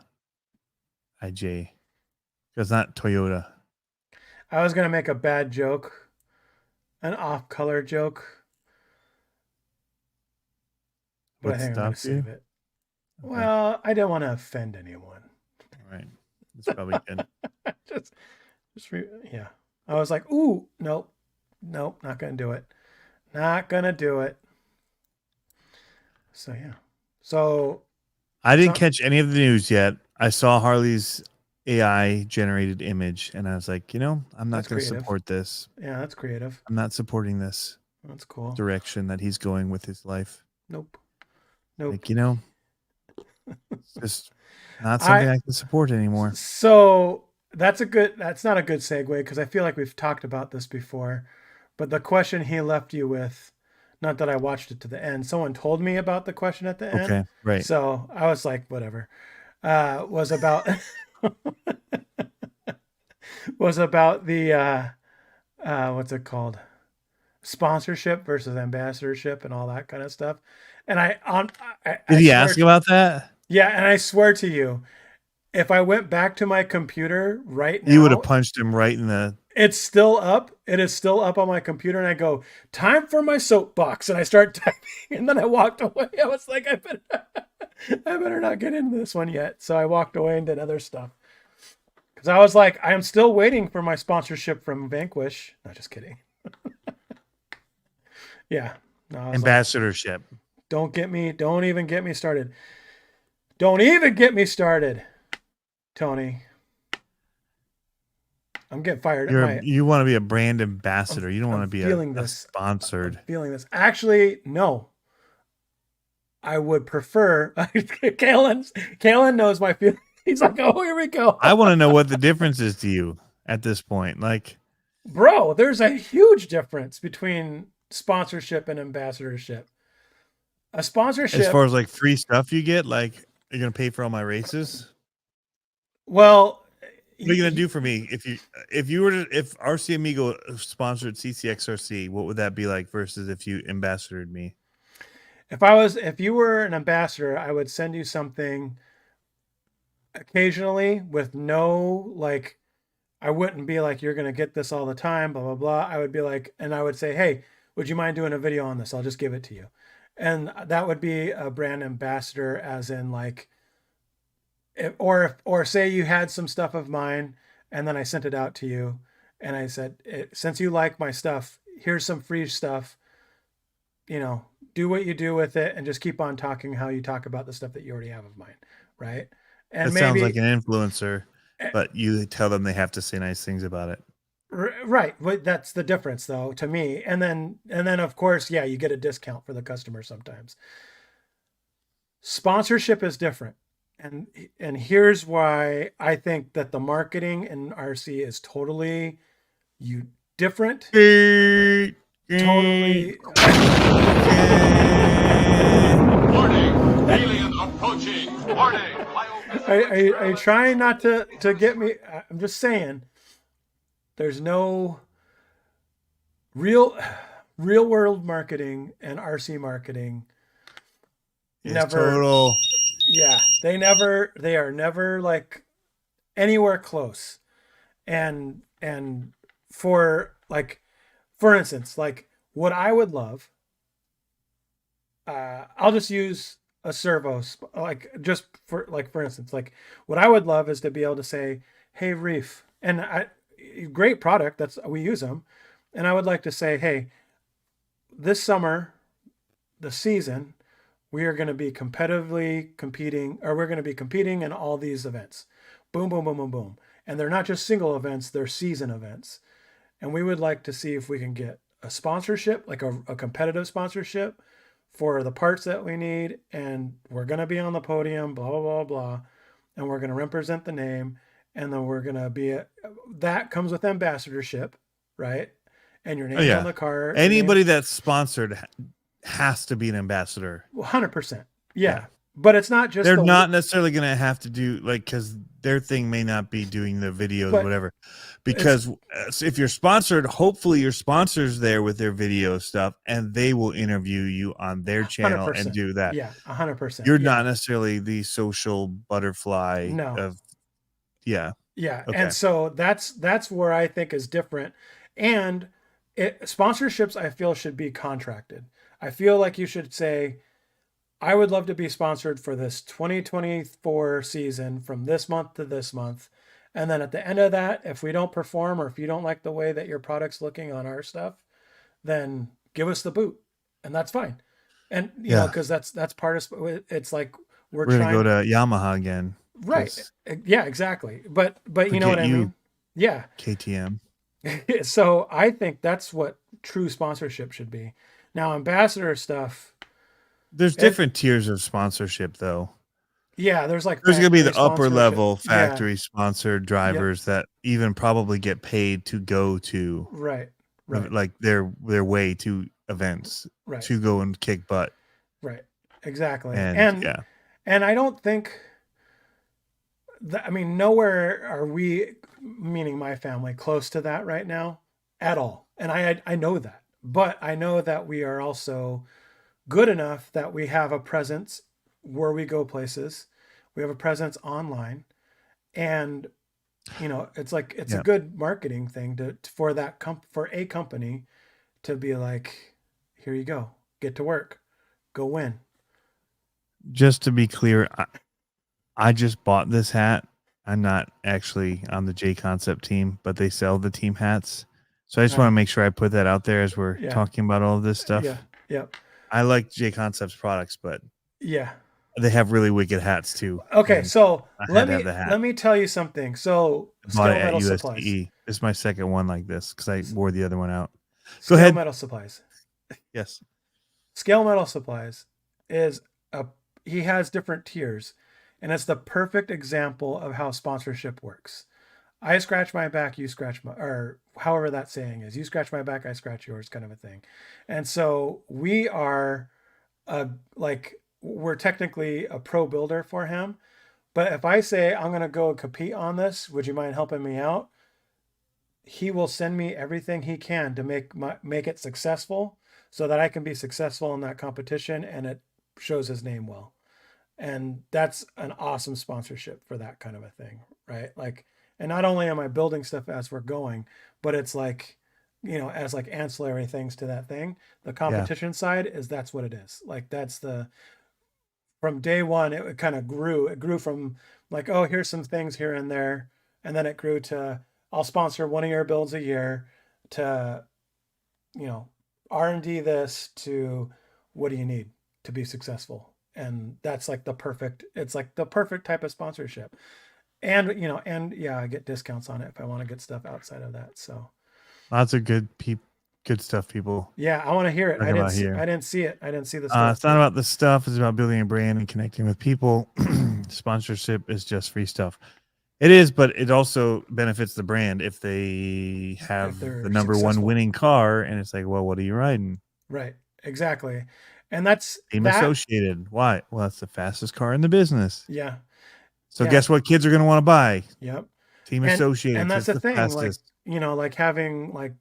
IJ. Because not Toyota. I was going to make a bad joke, an off-color joke, but I think I'm going to save it. Okay. Well, I don't want to offend anyone. All right. That's probably good. Yeah. I was like, ooh, nope, not going to do it. Not going to do it. So, yeah. So I didn't catch any of the news yet. I saw Harley's AI generated image and I was like, I'm not going to support this. Yeah, that's creative. I'm not supporting this. That's cool. Direction that he's going with his life. Nope. Like, it's just not something I can support anymore. So that's not a good segue because I feel like we've talked about this before. But the question he left you with, not that I watched it to the end, someone told me about the question at the end. Okay, right. So I was like, whatever. Was about the what's it called? Sponsorship versus ambassadorship and all that kind of stuff. And did he ask about that? Yeah, and I swear to you, if I went back to my computer right now, you would have punched him right in the. It's still up. It is still up on my computer, and I go, "Time for my soapbox," and I start typing, and then I walked away. I was like, I better not get into this one yet. So I walked away and did other stuff because I was like, I am still waiting for my sponsorship from Vanquish. No, just kidding. Yeah, no, ambassadorship. Like, don't even get me started. Don't even get me started, Tony. I'm getting fired. You want to be a brand ambassador. You don't want to be a sponsored. I'm feeling this. Actually, no. I would prefer. Kalen knows my feeling. He's like, oh, here we go. I want to know what the difference is to you at this point. Like, bro, there's a huge difference between sponsorship and ambassadorship. A sponsorship, as far as like free stuff you get, like you're gonna pay for all my races. Well, what are you gonna do for me if RC Amigo sponsored CCXRC? What would that be like versus if you ambassadored me? If you were an ambassador, I would send you something occasionally with no like. I wouldn't be like, you're gonna get this all the time, blah blah blah. I would be like, and I would say, hey, would you mind doing a video on this? I'll just give it to you. And that would be a brand ambassador, as in like, or say you had some stuff of mine and then I sent it out to you and I said, since you like my stuff, here's some free stuff, do what you do with it and just keep on talking how you talk about the stuff that you already have of mine. Right. And that sounds like an influencer, but you tell them they have to say nice things about it. Right. But that's the difference though, to me. And then of course, yeah, you get a discount for the customer sometimes. Sponsorship is different. And here's why I think that the marketing in RC is totally different. totally. Warning! Alien approaching! Warning! Are you trying not to get me? I'm just saying. There's no real world marketing and RC marketing. It's Never. total. Yeah, they are never like anywhere close. And for instance, like what I would love, I'll just use a servo, like just for instance, like what I would love is to be able to say, hey Reef, and great product, we use them, and I would like to say, hey, this summer, the season, we are going to be competitively competing, or we're going to be competing in all these events. Boom, boom, boom, boom, boom. And they're not just single events, they're season events. And we would like to see if we can get a sponsorship, like a competitive sponsorship for the parts that we need. And we're going to be on the podium, blah, blah, blah, blah. And we're going to represent the name. And then we're going to be, that comes with ambassadorship, right? And your name's on the car. Anybody that's sponsored has to be an ambassador. 100%. Yeah. But it's not just they're not necessarily going to have to do because their thing may not be doing the videos, whatever. Because if you're sponsored, hopefully your sponsor's there with their video stuff, and they will interview you on their channel 100%. and do that. Yeah, 100%. You're not necessarily the social butterfly. No. Yeah. Okay. And so that's where I think is different. And sponsorships, I feel, should be contracted. I feel like you should say, I would love to be sponsored for this 2024 season from this month to this month. And then at the end of that, if we don't perform or if you don't like the way that your product's looking on our stuff, then give us the boot. And that's fine. And, you know, because that's part of it's like we're going trying to go to Yamaha again. Right. Yeah, exactly. But you know what I mean? Yeah. KTM. So I think that's what true sponsorship should be. Now, ambassador stuff. There's different tiers of sponsorship, though. Yeah, there's going to be the upper level factory sponsored drivers that even probably get paid to go to like their way to events to go and kick butt. Right. Exactly. And I don't think nowhere are we, meaning my family, close to that right now at all. And I know that, but I know that we are also good enough that we have a presence where we go places. We have a presence online, and it's like a good marketing thing for a company to be like, here you go, get to work, go win. Just to be clear, I just bought this hat. I'm not actually on the J Concept team, but they sell the team hats. So I just want to make sure I put that out there as we're talking about all of this stuff. Yeah. I like J Concept's products, but yeah, they have really wicked hats too. Okay, so let me tell you something. So Scale Metal Supplies. This is my second one like this because I wore the other one out. Go ahead. Scale Metal Supplies. Yes. Scale Metal Supplies he has different tiers, and it's the perfect example of how sponsorship works. I scratch my back, you scratch my, or however that saying is, you scratch my back, I scratch yours, kind of a thing. And so we are we're technically a pro builder for him. But if I say, I'm going to go compete on this, would you mind helping me out? He will send me everything he can to make it successful so that I can be successful in that competition and it shows his name well. And that's an awesome sponsorship for that kind of a thing, right? And not only am I building stuff as we're going, but it's as ancillary things to that thing. The competition side is that's what it is. From day one, it kind of grew. It grew from oh, here's some things here and there. And then it grew to, I'll sponsor one of your builds a year, to, R&D this, to what do you need to be successful? And that's the perfect type of sponsorship. And, I get discounts on it if I want to get stuff outside of that. So lots of good stuff, people. Yeah, I want to hear it. I didn't see it. I didn't see the stuff. It's not about the stuff. It's about building a brand and connecting with people. Sponsorship is just free stuff. It is, but it also benefits the brand if they have they're the number successful. one winning car, and it's like, well, what are you riding? Right. Exactly. And that's Team that. Associated. Why? Well, it's the fastest car in the business. Yeah. So Yeah. guess what kids are going to want to buy? Yep. Team And Associated. that's It's the thing, like, fastest. like having like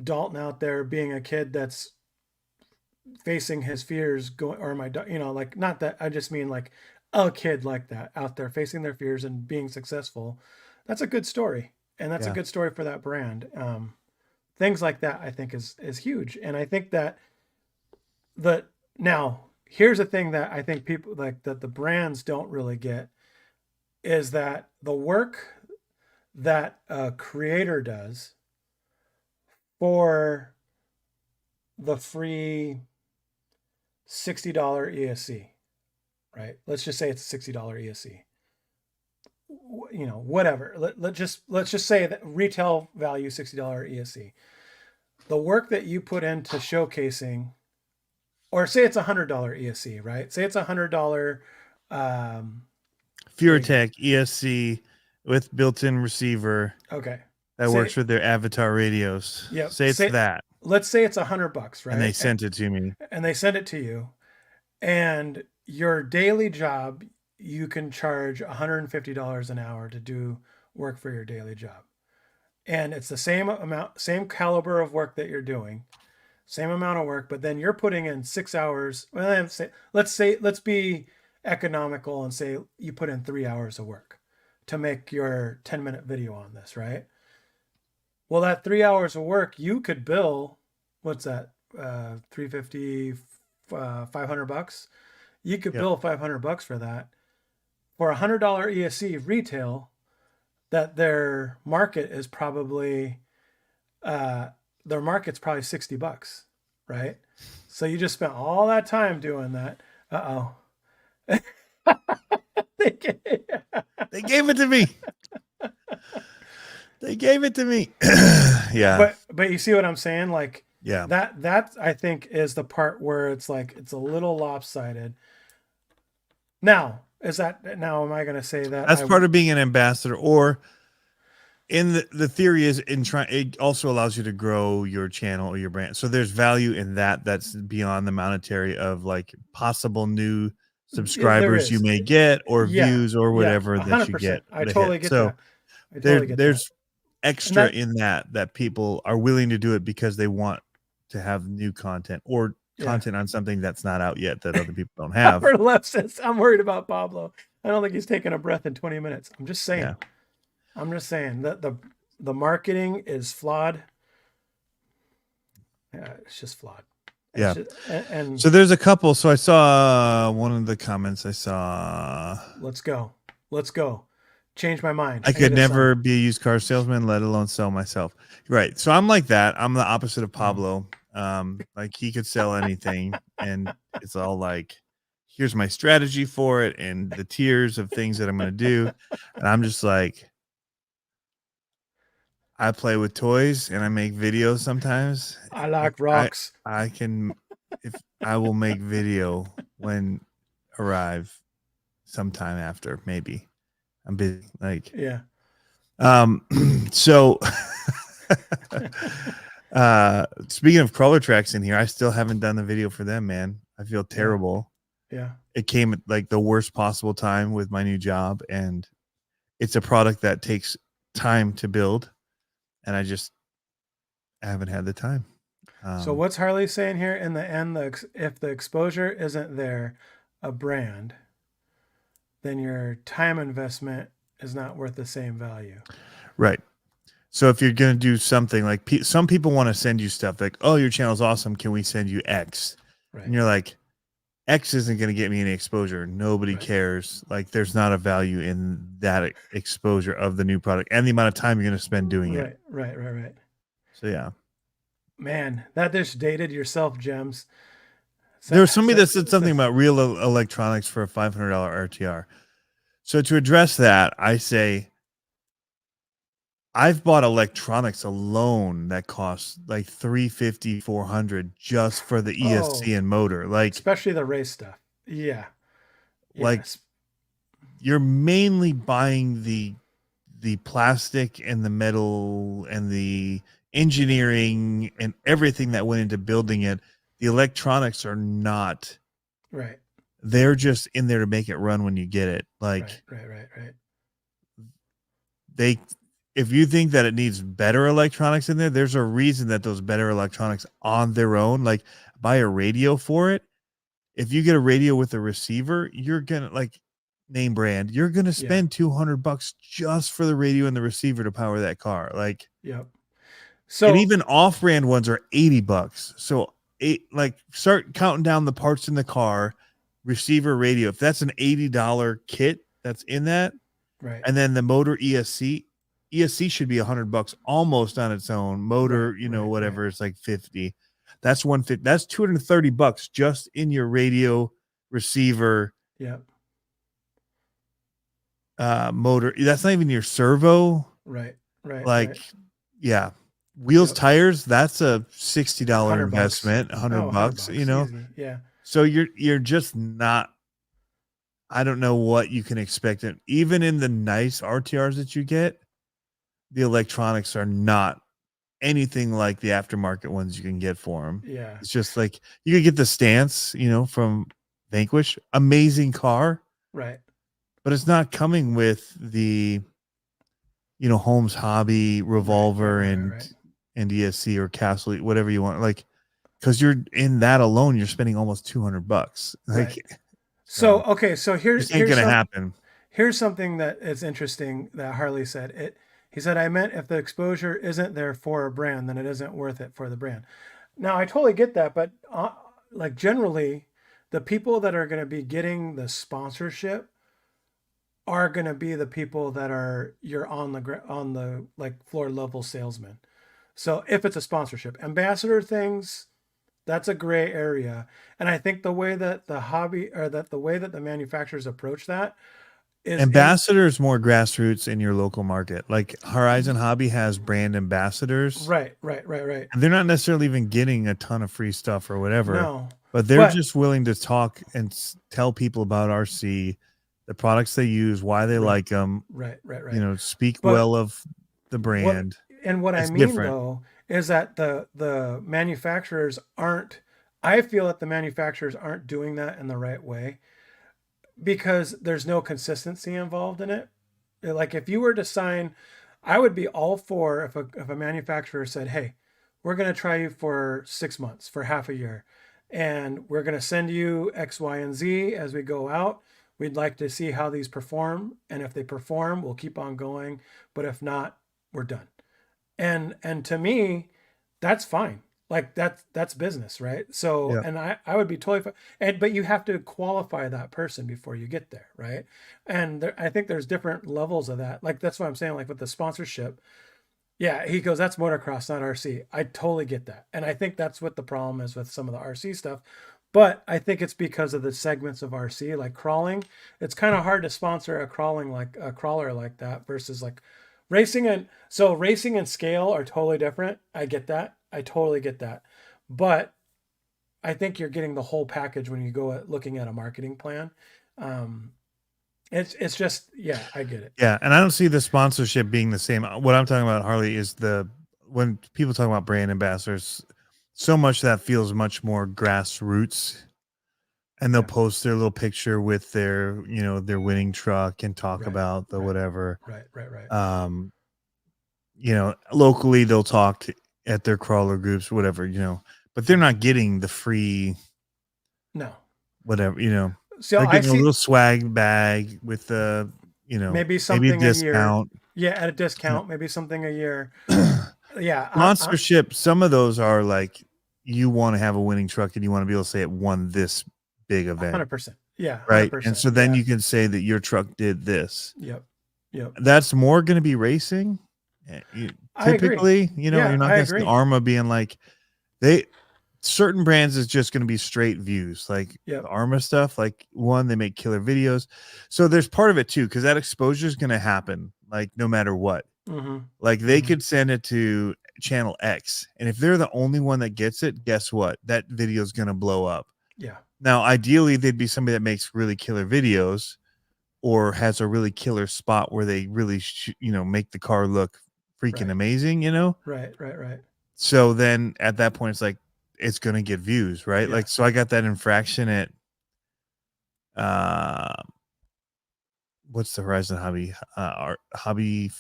Dalton out there being a kid that's facing his fears going, or like, not that, I just mean like a kid like that out there facing their fears and being successful. That's a good story. And that's a Yeah. good story for that brand. Things like that I think is huge. And I think that now here's a thing that I think people like that the brands don't really get is that the work that a creator does for the free $60 ESC, right? Let's just say it's a $60 ESC. Whatever. Let's just say that retail value $60 ESC. The work that you put into showcasing, or say it's $100 ESC, right? Say it's $100. FureTech ESC with built-in receiver Okay. that works with their Avatar radios. Yep. Say it's that. Let's say it's $100, right? And they sent it to me. And they send it to you. And your daily job, you can charge $150 an hour to do work for your daily job. And it's the same amount, same caliber of work that you're doing, same amount of work, but then you're putting in 6 hours. Well, let's be economical and say you put in 3 hours of work to make your 10-minute video on this, right? Well, that 3 hours of work, you could bill, what's that? $350, $500. You could bill $500 for that. For $100 ESC retail, that their market is probably $60, right? So you just spent all that time doing that. They gave it to me. They gave it to me. Yeah. But you see what I'm saying? Like, yeah, that I think is the part where it's like it's a little lopsided. Now, am I going to say that that's part of being an ambassador, or in the theory is it also allows you to grow your channel or your brand. So there's value in that. That's beyond the monetary of like possible new subscribers you may get or views or whatever that you get. I totally get that. There's extra in that people are willing to do it because they want to have new content or content on something that's not out yet that other people don't have. I'm worried about Pablo. I don't think he's taken a breath in 20 minutes. I'm just saying. Yeah. I'm just saying that the marketing is flawed. Yeah, it's just flawed. And so there's a couple. So I saw one of the comments. Let's go. Change my mind. I could never be a used car salesman, let alone sell myself. Right. So I'm like that. I'm the opposite of Pablo. Like he could sell anything, and it's all like, here's my strategy for it and the tiers of things that I'm going to do. And I'm just like, I play with toys and I make videos sometimes. I like rocks. I will make video when arrive sometime after, maybe. I'm busy. Like, yeah. So speaking of Crawler Tracks in here, I still haven't done the video for them, man. I feel terrible. Yeah. It came at like the worst possible time with my new job, and it's a product that takes time to build, and I haven't had the time. So what's Harley saying here? In the end, if the exposure isn't there, a brand, then your time investment is not worth the same value. Right. So if you're going to do something like some people want to send you stuff like, oh, your channel's awesome, can we send you X? Right. And you're like, X isn't going to get me any exposure. Nobody cares. Like there's not a value in that exposure of the new product and the amount of time you're going to spend doing it. Right. So yeah. Man, that just dated yourself, Gems. There was somebody that said something about real electronics for a $500 RTR. So to address that, I say I've bought electronics alone that costs like $350, $400 just for the ESC and motor. Like especially the race stuff. Yeah. Like you're mainly buying the plastic and the metal and the engineering and everything that went into building it. The electronics are not. Right. They're just in there to make it run when you get it. Like Right. they, if you think that it needs better electronics in there, there's a reason that those better electronics on their own, like buy a radio for it. If you get a radio with a receiver, you're gonna like name brand, you're gonna spend $200 just for the radio and the receiver to power that car. Like, Yep. So and even off-brand ones are $80. So start counting down the parts in the car, receiver, radio. If that's an $80 kit that's in that, right. and then the motor ESC should be $100 almost on its own. Motor, whatever, it's like 50. That's 150. That's $230 just in your radio, receiver, Yep. Motor. That's not even your servo. Right. Like, yeah. Wheels, Yep. tires, that's a $60 $100. investment, $100, Easy. Yeah. So you're just not, I don't know what you can expect. Even in the nice RTRs that you get, the electronics are not anything like the aftermarket ones you can get for them. Yeah. It's just like you could get the Stance, from Vanquish, amazing car, Right. but it's not coming with the, Holmes Hobby Revolver and ESC or Castle, whatever you want. Like, because you're in that alone, you're spending almost $200. Like, Right. So okay, so here's this ain't gonna happen. Here's something that is interesting that Harley said. He said, I meant if the exposure isn't there for a brand, then it isn't worth it for the brand. Now, I totally get that, but like generally, the people that are going to be getting the sponsorship are going to be the people that are on the like floor level salesman. So if it's a sponsorship, ambassador things, that's a gray area. And I think the way that the manufacturers approach that is Ambassador is more grassroots in your local market. Like Horizon Hobby has brand ambassadors. Right. And they're not necessarily even getting a ton of free stuff or whatever. No. But they're just willing to talk and tell people about RC, the products they use, why they like them. Right. Speak well of the brand. What I mean different. though is that the manufacturers aren't. I feel that the manufacturers aren't doing that in the right way because there's no consistency involved in it. Like if you were to sign, I would be all for if a manufacturer said, "Hey, we're going to try you for 6 months, for half a year, and we're going to send you X, Y, and Z as we go out. We'd like to see how these perform, and if they perform, we'll keep on going. But if not, we're done." And to me, that's fine. Like that's business, right? So, and I would be totally fine. But you have to qualify that person before you get there, right? And I think there's different levels of that. Like that's what I'm saying. Like with the sponsorship, yeah, he goes, that's motocross, not RC. I totally get that, and I think that's what the problem is with some of the RC stuff. But I think it's because of the segments of RC, like crawling. It's kind of hard to sponsor a crawler like that versus like racing and scale are totally different. I get that. I totally get that. But I think you're getting the whole package when you go looking at a marketing plan. It's just, yeah, I get it. Yeah. And I don't see the sponsorship being the same. What I'm talking about, Harley, is when people talk about brand ambassadors, so much that feels much more grassroots. And they'll post their little picture with their, their winning truck and talk about the whatever. Right. Locally they'll talk at their crawler groups, whatever, but they're not getting the free, whatever, So they're getting a little swag bag with the, maybe something maybe a discount. A year. Yeah, at a discount, maybe something a year. Yeah. Sponsorship, some of those are like, you want to have a winning truck and you want to be able to say it won this big event. 100%. Yeah. 100%, right. And so then you can say that your truck did this. Yep. That's more going to be racing. Typically, you're not going to see Arma being like certain brands is just going to be straight views. Like the Arma stuff, like they make killer videos. So there's part of it too, because that exposure is going to happen like no matter what. Mm-hmm. Like they could send it to channel X, and if they're the only one that gets it, guess what? That video is going to blow up. Yeah. Now, ideally, they'd be somebody that makes really killer videos, or has a really killer spot where they really make the car look freaking Right. amazing, Right. so then at that point it's like it's gonna get views, right? Yeah. Like, so I got that infraction at what's the Horizon Hobby Hobby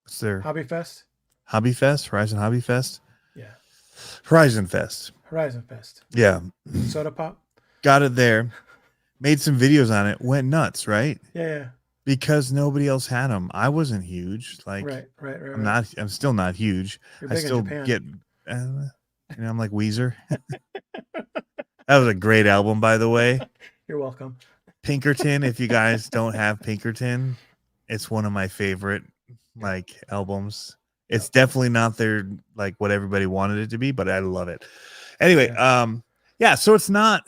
what's their Hobby Fest. Hobby Fest, Horizon Hobby Fest, Yeah. Horizon Fest. Horizon Fest. Yeah. Soda pop. Got it there. Made some videos on it. Went nuts, right? Yeah. Because nobody else had them. I wasn't huge. Like, Right. I'm still not huge. You're I big in still Japan. get, I'm like Weezer. That was a great album, by the way. You're welcome. Pinkerton. If you guys don't have Pinkerton, it's one of my favorite like albums. It's definitely not their like what everybody wanted it to be, but I love it. Anyway, so it's not.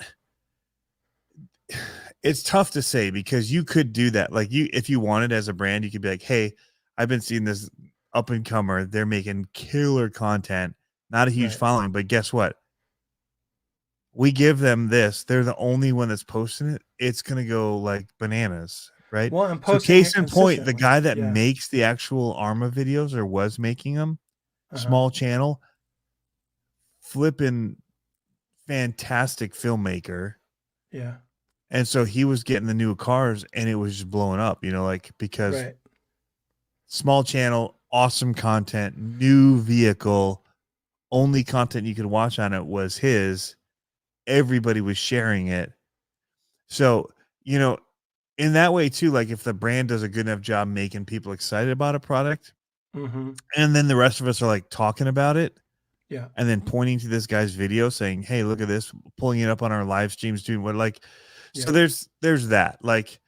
It's tough to say because you could do that. Like if you wanted as a brand, you could be like, hey, I've been seeing this up and comer. They're making killer content, not a huge following, but guess what? We give them this. They're the only one that's posting it. It's going to go like bananas, right? Well, and so posting case in point, the guy that yeah. makes the actual Arma videos or was making them, small channel, flipping fantastic filmmaker. Yeah. And so he was getting the new cars and it was just blowing up, like because small channel, awesome content, new vehicle, only content you could watch on it was his. Everybody was sharing it. So, in that way too, like if the brand does a good enough job making people excited about a product, and then the rest of us are like talking about it, and then pointing to this guy's video saying, hey, look at this, pulling it up on our live streams, doing what so there's that. Like,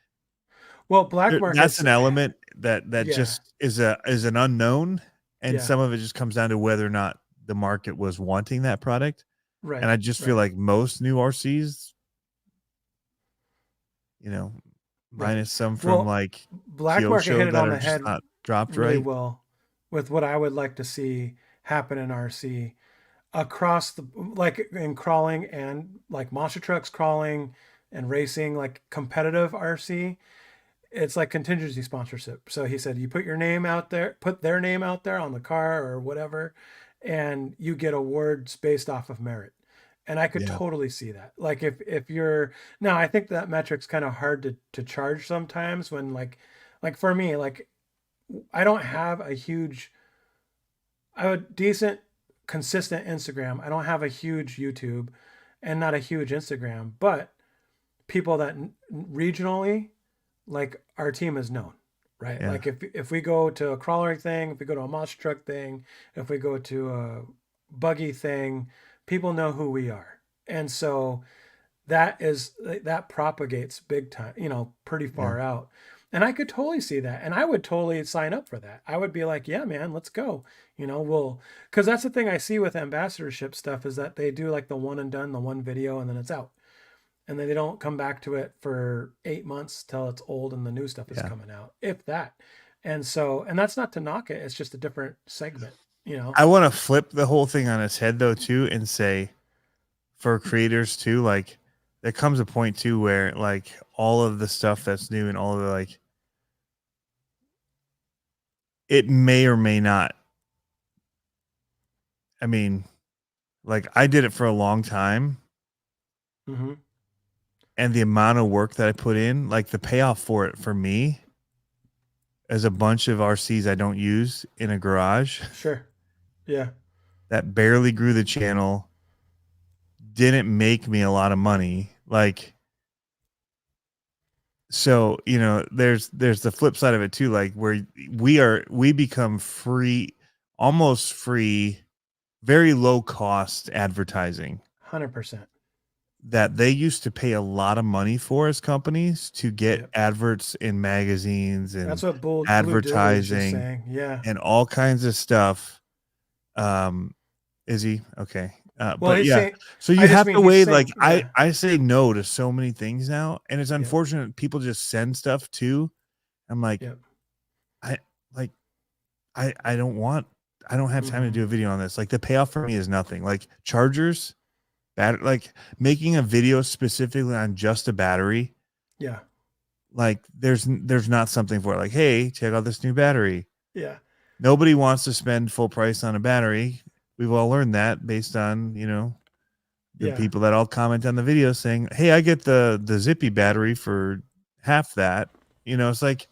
well, black market, that's an element that just is an unknown, and some of it just comes down to whether or not the market was wanting that product. Right. And I just feel like most new RCs, minus some from like black Kyosho market hit it that on are the just head not dropped really right. well with what I would like to see happen in RC across the like in crawling and like monster trucks crawling and racing, like competitive RC. It's like contingency sponsorship. So he said you put your name out there, put their name out there on the car or whatever, and you get awards based off of merit. And I could totally see that. Like if you're now, I think that metric's kind of hard to charge sometimes when like for me, like I don't have a decent, consistent Instagram. I don't have a huge YouTube and not a huge Instagram, but people that regionally, like our team is known, right? Like if we go to a crawler thing, if we go to a monster truck thing, if we go to a buggy thing, people know who we are. And so that propagates big time, pretty far out. And I could totally see that. And I would totally sign up for that. I would be like, yeah, man, let's go. Because that's the thing I see with ambassadorship stuff is that they do like the one and done, the one video, and then it's out. And then they don't come back to it for 8 months till it's old and the new stuff is coming out, if that. And so, and that's not to knock it. It's just a different segment, I want to flip the whole thing on its head though, too, and say for creators too, like there comes a point too where like all of the stuff that's new and all of the like, it may or may not. I mean, like I did it for a long time. And the amount of work that I put in, like the payoff for it for me as a bunch of RCs I don't use in a garage. Sure. Yeah. That barely grew the channel. Didn't make me a lot of money. Like, so, there's the flip side of it too. Like where we become free, almost free, very low cost advertising. 100%. That they used to pay a lot of money for as companies to get adverts in magazines and that's what advertising and all kinds of stuff. Is he okay? But yeah, so you have to wait. Like I say no to so many things now, and it's unfortunate people just send stuff too. I'm like, I don't have time to do a video on this. Like the payoff for me is nothing. Like chargers. Like making a video specifically on just a battery Yeah. Like there's not something for it. Like, hey, check out this new battery. Yeah. Nobody wants to spend full price on a battery. We've all learned that based on, the Yeah. people that all comment on the video saying, hey, I get the Zippy battery for half that. It's like,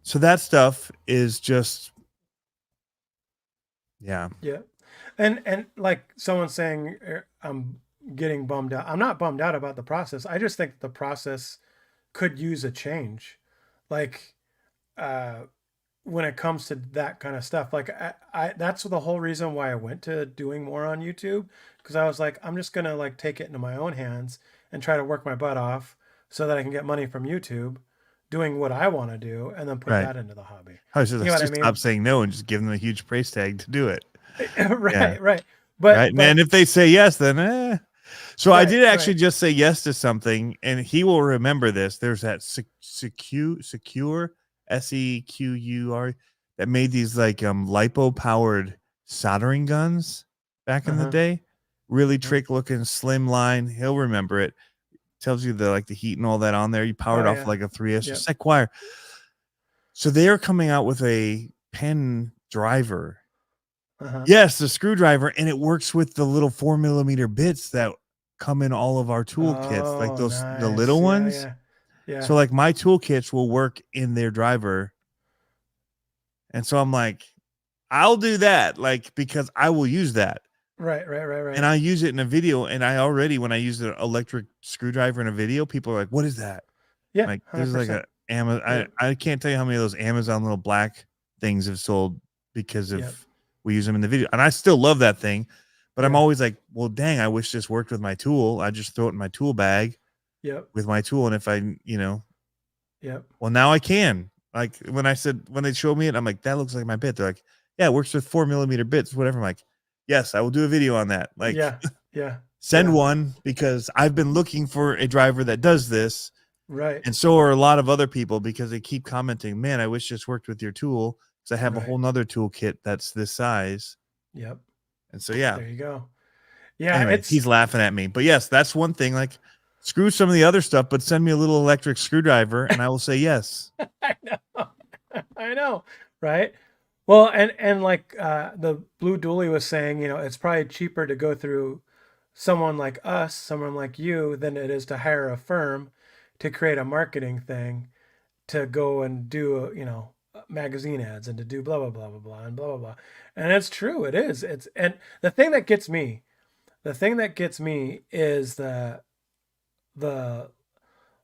so that stuff is just, yeah. Yeah. And like someone saying, I'm getting bummed out. I'm not bummed out about the process. I just think the process could use a change. Like, when it comes to that kind of stuff, like I that's the whole reason why I went to doing more on YouTube, because I was like, I'm just gonna like take it into my own hands and try to work my butt off so that I can get money from YouTube doing what I want to do and then put Right. that into the hobby. I was just, You know what I just mean? stop saying no and just give them a huge price tag to do it. Right, Yeah. right. But, Right. but And if they say yes, then So I Right, did actually right. just say yes to something, and he will remember this. There's that secure SEQUR that made these like lipo powered soldering guns back in the Uh-huh. day. Really Uh-huh. trick looking, slim line. He'll remember it. Tells you the heat and all that on there. You power it Oh, off yeah. like a 3S, Yep. just like wire. So they are coming out with a pen driver. Uh-huh. Yes, the screwdriver, and it works with the little 4mm bits that come in all of our toolkits, like Oh, the little nice. ones. Yeah, yeah. So like my toolkits will work in their driver. And so I'm like, I'll do that, like, because I will use that. Right. And I use it in a video. And I already, when I use the electric screwdriver in a video, people are like, what is that? Yeah, Like, there's like 100%. a Amazon. Yeah. I can't tell you how many of those Amazon little black things have sold because of Yep. we use them in the video. And I still love that thing, but I'm Yeah. always like, well, dang, I wish this worked with my tool. I just throw it in my tool bag Yep. with my tool. And if I, Yep. well, now I can. Like when they showed me it, I'm like, that looks like my bit. They're like, yeah, it works with 4mm bits, whatever. I'm like, yes, I will do a video on that. Like, Yeah. Yeah. send Yeah. one, because I've been looking for a driver that does this. Right. And so are a lot of other people, because they keep commenting, man, I wish this worked with your tool, because I have a Right. whole nother toolkit that's this size. Yep. And so, yeah. There you go. Yeah. Anyway, he's laughing at me. But yes, that's one thing. Like, screw some of the other stuff, but send me a little electric screwdriver and I will say yes. I know. I know. Right. Well, and like the Blue Dually was saying, it's probably cheaper to go through someone like us, someone like you, than it is to hire a firm to create a marketing thing to go and do, magazine ads and to do blah, blah, blah, blah, blah, and blah, blah, blah. And it's true. It is. And the thing that gets me is the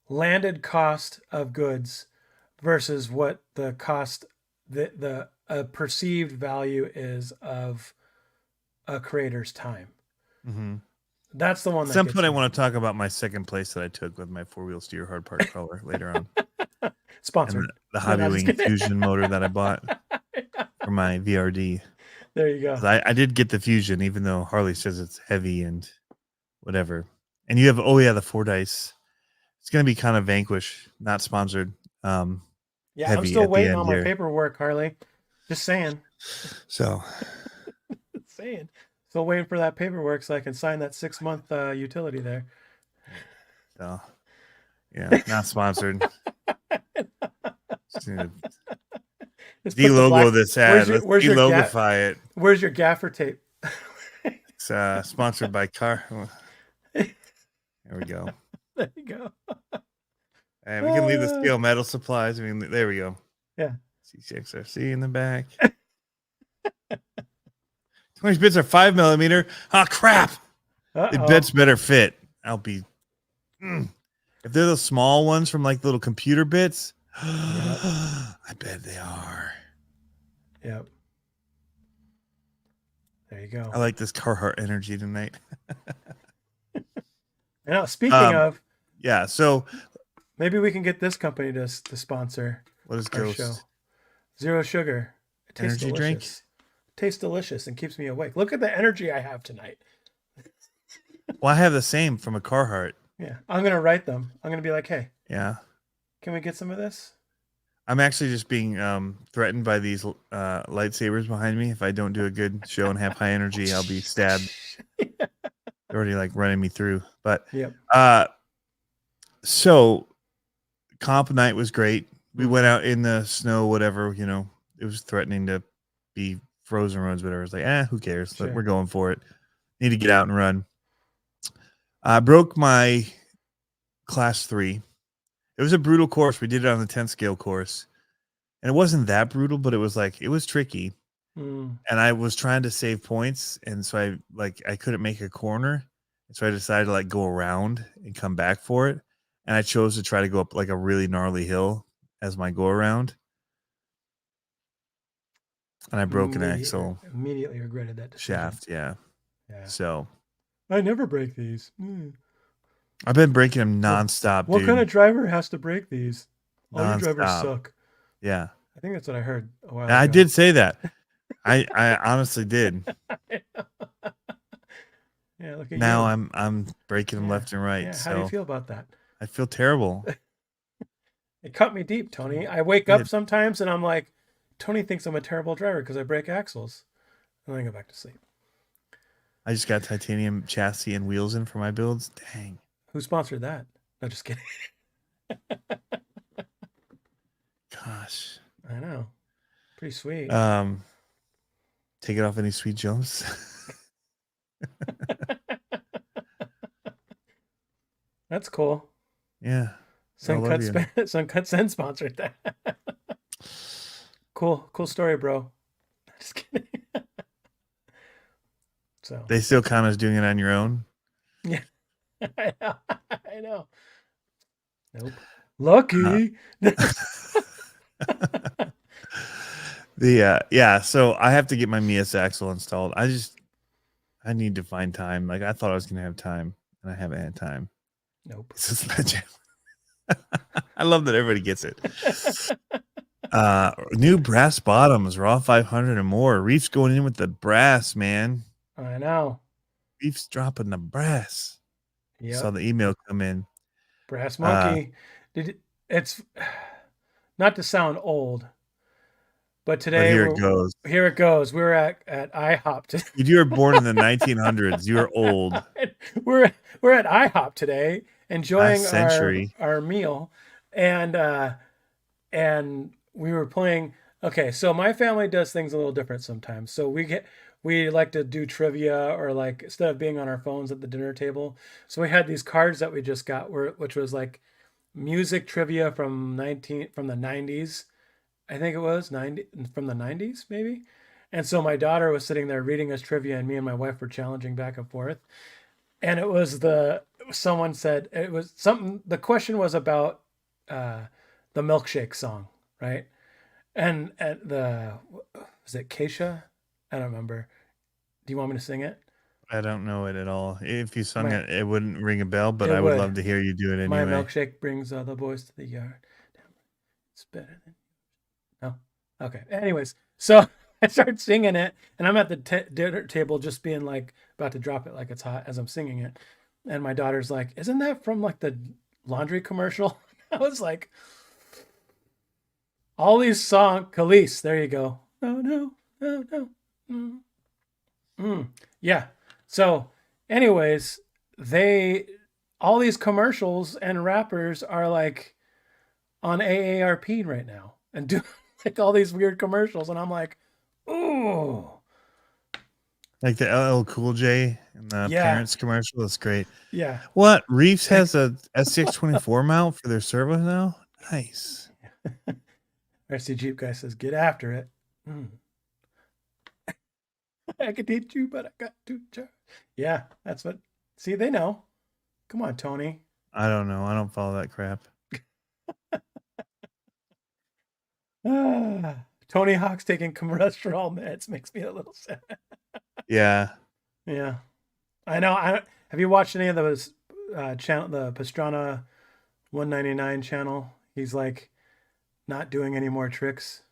landed cost of goods versus what the cost, the perceived value is of a creator's time. Mm-hmm. That's the one that At some gets point, I me. want to talk about my second place that I took with my 4-wheel steer hard part crawler later on. And Sponsored. the No, Hobby I'm just Wing kidding. Fusion motor that I bought for my VRD. There you go. 'Cause I did get the Fusion, even though Harley says it's heavy and whatever. And you have, the 4-dice. It's going to be kind of Vanquish, not sponsored. Yeah, I'm heavy still at the waiting end on my here. paperwork, Harley. Just saying. So, Saying. Still waiting for that paperwork so I can sign that 6-month utility there. yeah, not sponsored. Just put the De-logo black- this ad. Let's where's your de-logify it. Where's your gaffer tape? It's sponsored by Car. There we go. There you go. And we can leave the scale metal supplies. I mean, there we go. Yeah. CCXRC in the back. 20 bits are 5mm. Oh, crap. The Uh-oh. bits better fit. I'll be. If they're the small ones from like little computer bits, I bet they are. Yep. There you go. I like this Carhartt energy tonight. Now, speaking of, Yeah. So, maybe we can get this company to sponsor what is our Ghost? show. Zero sugar. It tastes Energy drink? delicious. Tastes delicious and keeps me awake. Look at the energy I have tonight. Well, I have the same from a Carhartt. Yeah. I'm going to write them. I'm going to be like, hey, Yeah. can we get some of this? I'm actually just being threatened by these lightsabers behind me. If I don't do a good show and have high energy, I'll be stabbed. They're already like running me through. But Yep. so comp night was great. We went out in the snow, whatever, it was threatening to be frozen roads, whatever. It's like, who cares? Sure. We're going for it. Need to get out and run. I broke my class 3. It was a brutal course. We did it on the 10 scale course. And it wasn't that brutal, but it was tricky. Mm. And I was trying to save points. And so I couldn't make a corner. And so I decided to go around and come back for it. And I chose to try to go up a really gnarly hill as my go around. And I broke an axle. Immediately regretted that decision. Shaft, yeah. So I never break these. I've been breaking them nonstop. What dude. kind of driver has to break these? All your drivers Nonstop. suck. Yeah. I think that's what I heard a while I ago. did say that. I honestly did. Yeah, look at Now you. I'm breaking them left and right. Yeah, so how do you feel about that? I feel terrible. It cut me deep, Tony. I wake up sometimes and I'm like, Tony thinks I'm a terrible driver because I break axles. And then I go back to sleep. I just got titanium chassis and wheels in for my builds. Dang. Who sponsored that? No, just kidding. Gosh. I know. Pretty sweet. Take it off any sweet jumps. That's cool. Yeah. Suncut Sen sponsored that. Cool story, bro. Just kidding. So They still count as doing it on your own. yeah, I know. Nope. Lucky. So I have to get my Mias axle installed. I need to find time. I thought I was gonna have time, and I haven't had time. Nope. This is legit. I love that everybody gets it. New brass bottoms, raw 500 and more. Reef's going in with the brass, man. I know. Reef's dropping the brass. Yeah. Saw the email come in. Brass monkey. It's not to sound old, but today But it goes. Here it goes. We're at IHOP today. If you were born in the 1900s, you were old. We're at IHOP today, enjoying Last century. our meal, and we were playing. Okay, so my family does things a little different sometimes. So we like to do trivia, or instead of being on our phones at the dinner table. So we had these cards that we just got, which was music trivia from the 90s. I think it was from the 90s maybe. And so my daughter was sitting there reading us trivia, and me and my wife were challenging back and forth. And it was someone said it was something. The question was about the Milkshake song, right? And was it Keisha? I don't remember. Do you want me to sing it? I don't know it at all. If you sung it, it wouldn't ring a bell, but I would would. love to hear you do it My anyway. milkshake brings all the boys to the yard. It's better than... No? Okay. Anyways, so I started singing it, and I'm at the dinner table just being about to drop it like it's hot as I'm singing it. And my daughter's like, isn't that from the laundry commercial? I was like, all these songs, Khalees, there you go. No. Yeah. So anyways, all these commercials and rappers are on AARP right now and do all these weird commercials. And I'm like, ooh. Like the LL Cool J and the Parents commercial. That's great. Yeah. What? Reefs has a SCX24 mount for their servo now? Nice. RC Jeep guy says, get after it. I could teach you, but I got to charge. Yeah, that's what. See, they know. Come on, Tony. I don't know. I don't follow that crap. Tony Hawk's taking cholesterol meds makes me a little sad. Yeah. Yeah. I know. Have you watched any of those channel, the Pastrana 199 channel? He's not doing any more tricks.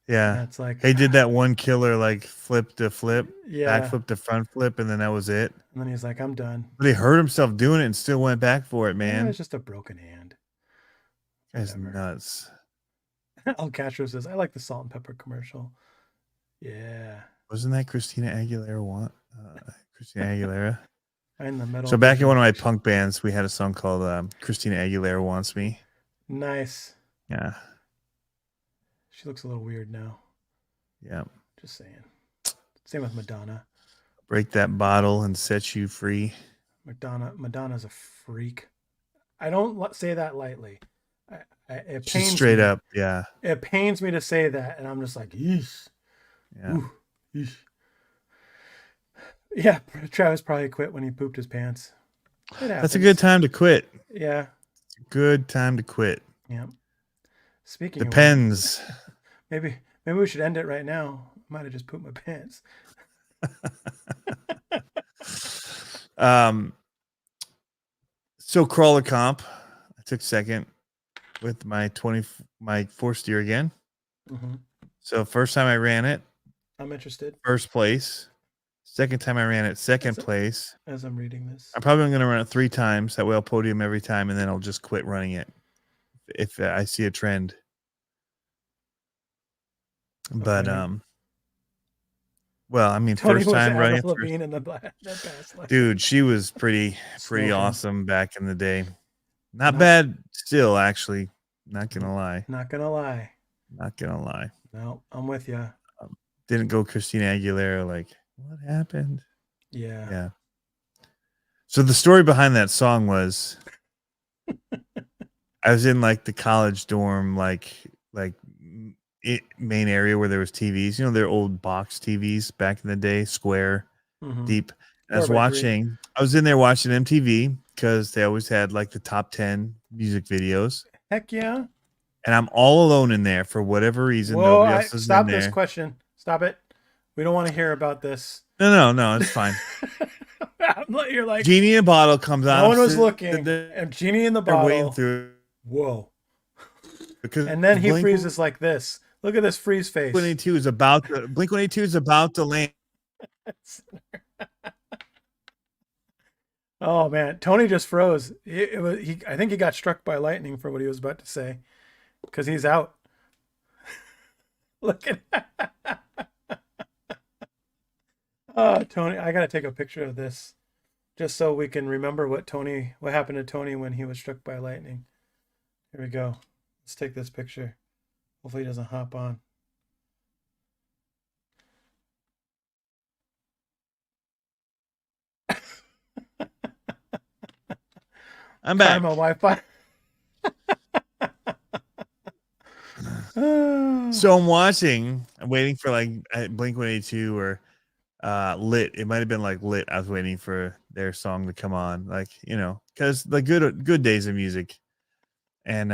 Yeah. It's he did that one killer flip to flip, yeah, back flip to front flip, and then that was it. And then he's like, I'm done. But he hurt himself doing it and still went back for it, man. Yeah, it's just a broken hand. That's nuts. El Castro says, I like the salt and pepper commercial. Yeah. Wasn't that Christina Aguilera? Christina Aguilera. In the middle. So back in one of my punk bands, we had a song called Christina Aguilera Wants Me. Nice. Yeah. She looks a little weird now. Yeah. Just saying. Same with Madonna. Break that bottle and set you free. Madonna's a freak. I don't say that lightly. It She's pains straight me. up. Yeah. It pains me to say that, and I'm just like, yeesh. Yeah. Ooh, yeesh. Yeah, Travis probably quit when he pooped his pants. That's a good time to quit. Yeah. Good time to quit. Yeah. Speaking Depends. of which, maybe we should end it right now. Might have just pooped my pants. So crawler comp, I took second with my four steer again. Mm-hmm. So first time I ran it, I'm interested. first place. Second time I ran it, second place. As I'm reading this, I'm probably going to run it 3 times. That way I'll podium every time, and then I'll just quit running it if I see a trend. But Okay. well, I mean, Tony first was time running Avril it, Lavigne in the past life. dude, she was pretty Smoking. awesome back in the day. Not bad still, actually. Not gonna lie. Not gonna lie. Not gonna lie. No, I'm with you. Didn't go Christina Aguilera. Like, what happened? Yeah. Yeah. So the story behind that song was, I was in like the college dorm, main area where there was TVs. You know, they're old box TVs back in the day, square, Mhm. deep. And I 4x3. I was in there watching MTV because they always had like the top 10 music videos. Heck yeah. And I'm all alone in there for whatever reason. Whoa, Nobody else is stop in there. this question. Stop it. We don't want to hear about this. No, it's fine. You're like, Genie in a bottle comes out. no one was looking. And Genie in the They're waiting bottle. through Whoa. because And then he Blink- freezes like this. Look at this freeze face. Blink-182 is about to Blink-182 is about to land. Oh man, Tony just froze. I think he got struck by lightning for what he was about to say, because he's out. Look at. Oh, Tony, I gotta take a picture of this, just so we can remember what happened to Tony when he was struck by lightning. Here we go. Let's take this picture. Hopefully he doesn't hop on. I'm back. Karma Wi-Fi. So I'm waiting for like Blink-182 or Lit. It might have been like Lit. I was waiting for their song to come on, like, you know, because the good days of music and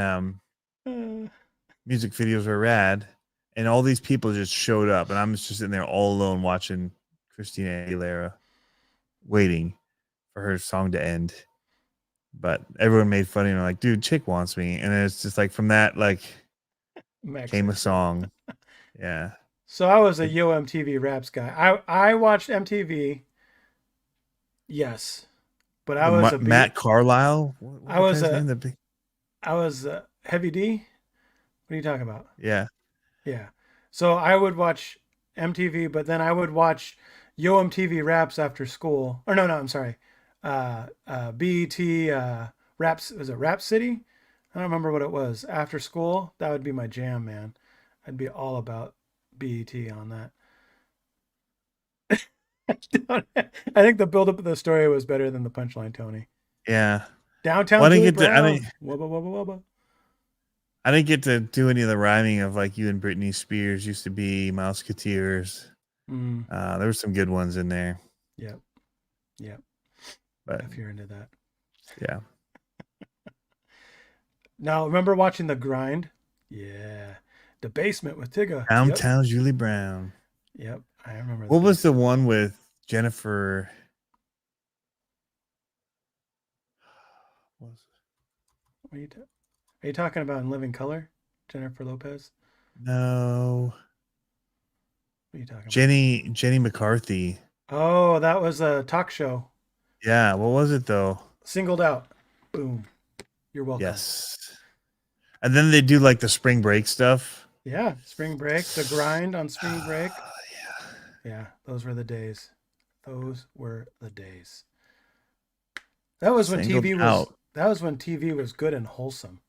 music videos were rad, and all these people just showed up, and I'm just sitting there all alone watching Christina Aguilera, waiting for her song to end. But everyone made fun of me, like, dude, chick wants me, and it's just like from that like came a song. Yeah. So I was a Yo MTV Raps guy. I watched MTV. Yes, but I was Matt Carlisle. I was Heavy D. What are you talking about? Yeah. Yeah. So I would watch MTV, but then I would watch Yo MTV Raps after school. Or no, I'm sorry. BET Raps, was it Rap City? I don't remember what it was. After school, that would be my jam, man. I'd be all about BET on that. I think the build-up of the story was better than the punchline, Tony. Yeah. Downtown. Well, Julie I Brown. Wubba. I didn't get to do any of the rhyming of like you and Britney Spears used to be, Mouseketeers. There were some good ones in there. Yep. But If you're into that. yeah. Now, remember watching The Grind? Yeah. The Basement with Tigga. Downtown Julie Brown. Yep. I remember. What was the one with Jennifer? Are you talking about In Living Color? Jennifer Lopez? No. What are you talking about? Jenny McCarthy. Oh, that was a talk show. Yeah. What was it though? Singled Out. Boom. You're welcome. Yes. And then they do like the spring break stuff. Yeah. Spring Break. The Grind on Spring Break. Yeah. Those were the days. That was when Singled TV was. Out. That was when TV was good and wholesome.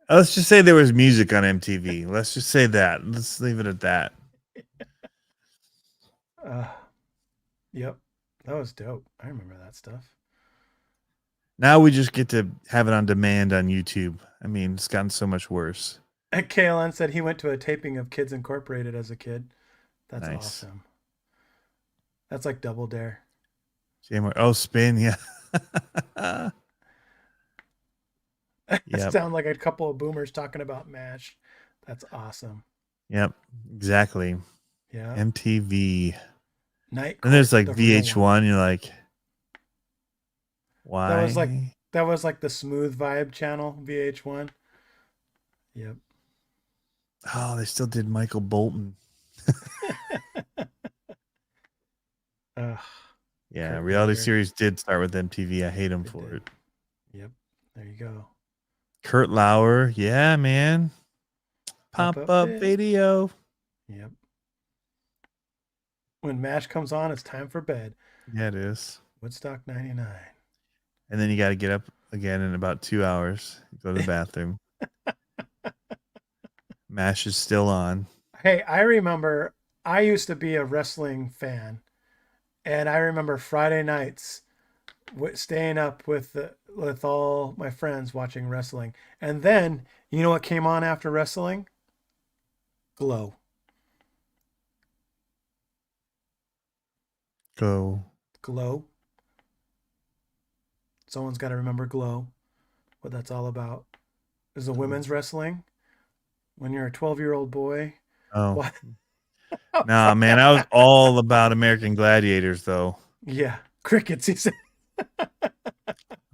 Let's just say there was music on MTV. Let's just say that. Let's leave it at that. Yep. That was dope. I remember that stuff. Now we just get to have it on demand on YouTube. I mean, it's gotten so much worse. And KLN said he went to a taping of Kids Incorporated as a kid. That's Nice. awesome. That's like Double Dare. Spin, yeah. Yep. Sound like a couple of boomers talking about MASH. That's awesome. Yep, exactly. Yeah. MTV. Night. And there's like Court, the real one. VH1. You're like, why? That was like the smooth vibe channel, VH1. Yep. Oh, they still did Michael Bolton. Yeah, Kurt reality Loder. series did start with MTV. I hate them It for did. it. Yep. There you go. Kurt Lauer, yeah, man. Pop Pop-up up vid. video. Yep. When MASH comes on, it's time for bed. Yeah, it is. Woodstock 99. And then you got to get up again in about 2 hours. Go to the bathroom. MASH is still on. Hey, I remember I used to be a wrestling fan, and I remember Friday nights staying up with all my friends watching wrestling. And then, you know what came on after wrestling? Glow. Go. Glow. Someone's got to remember Glow, what that's all about. There's a women's wrestling. When you're a 12-year-old boy. Oh. What? Nah, man, I was all about American Gladiators, though. Yeah. Crickets, he said.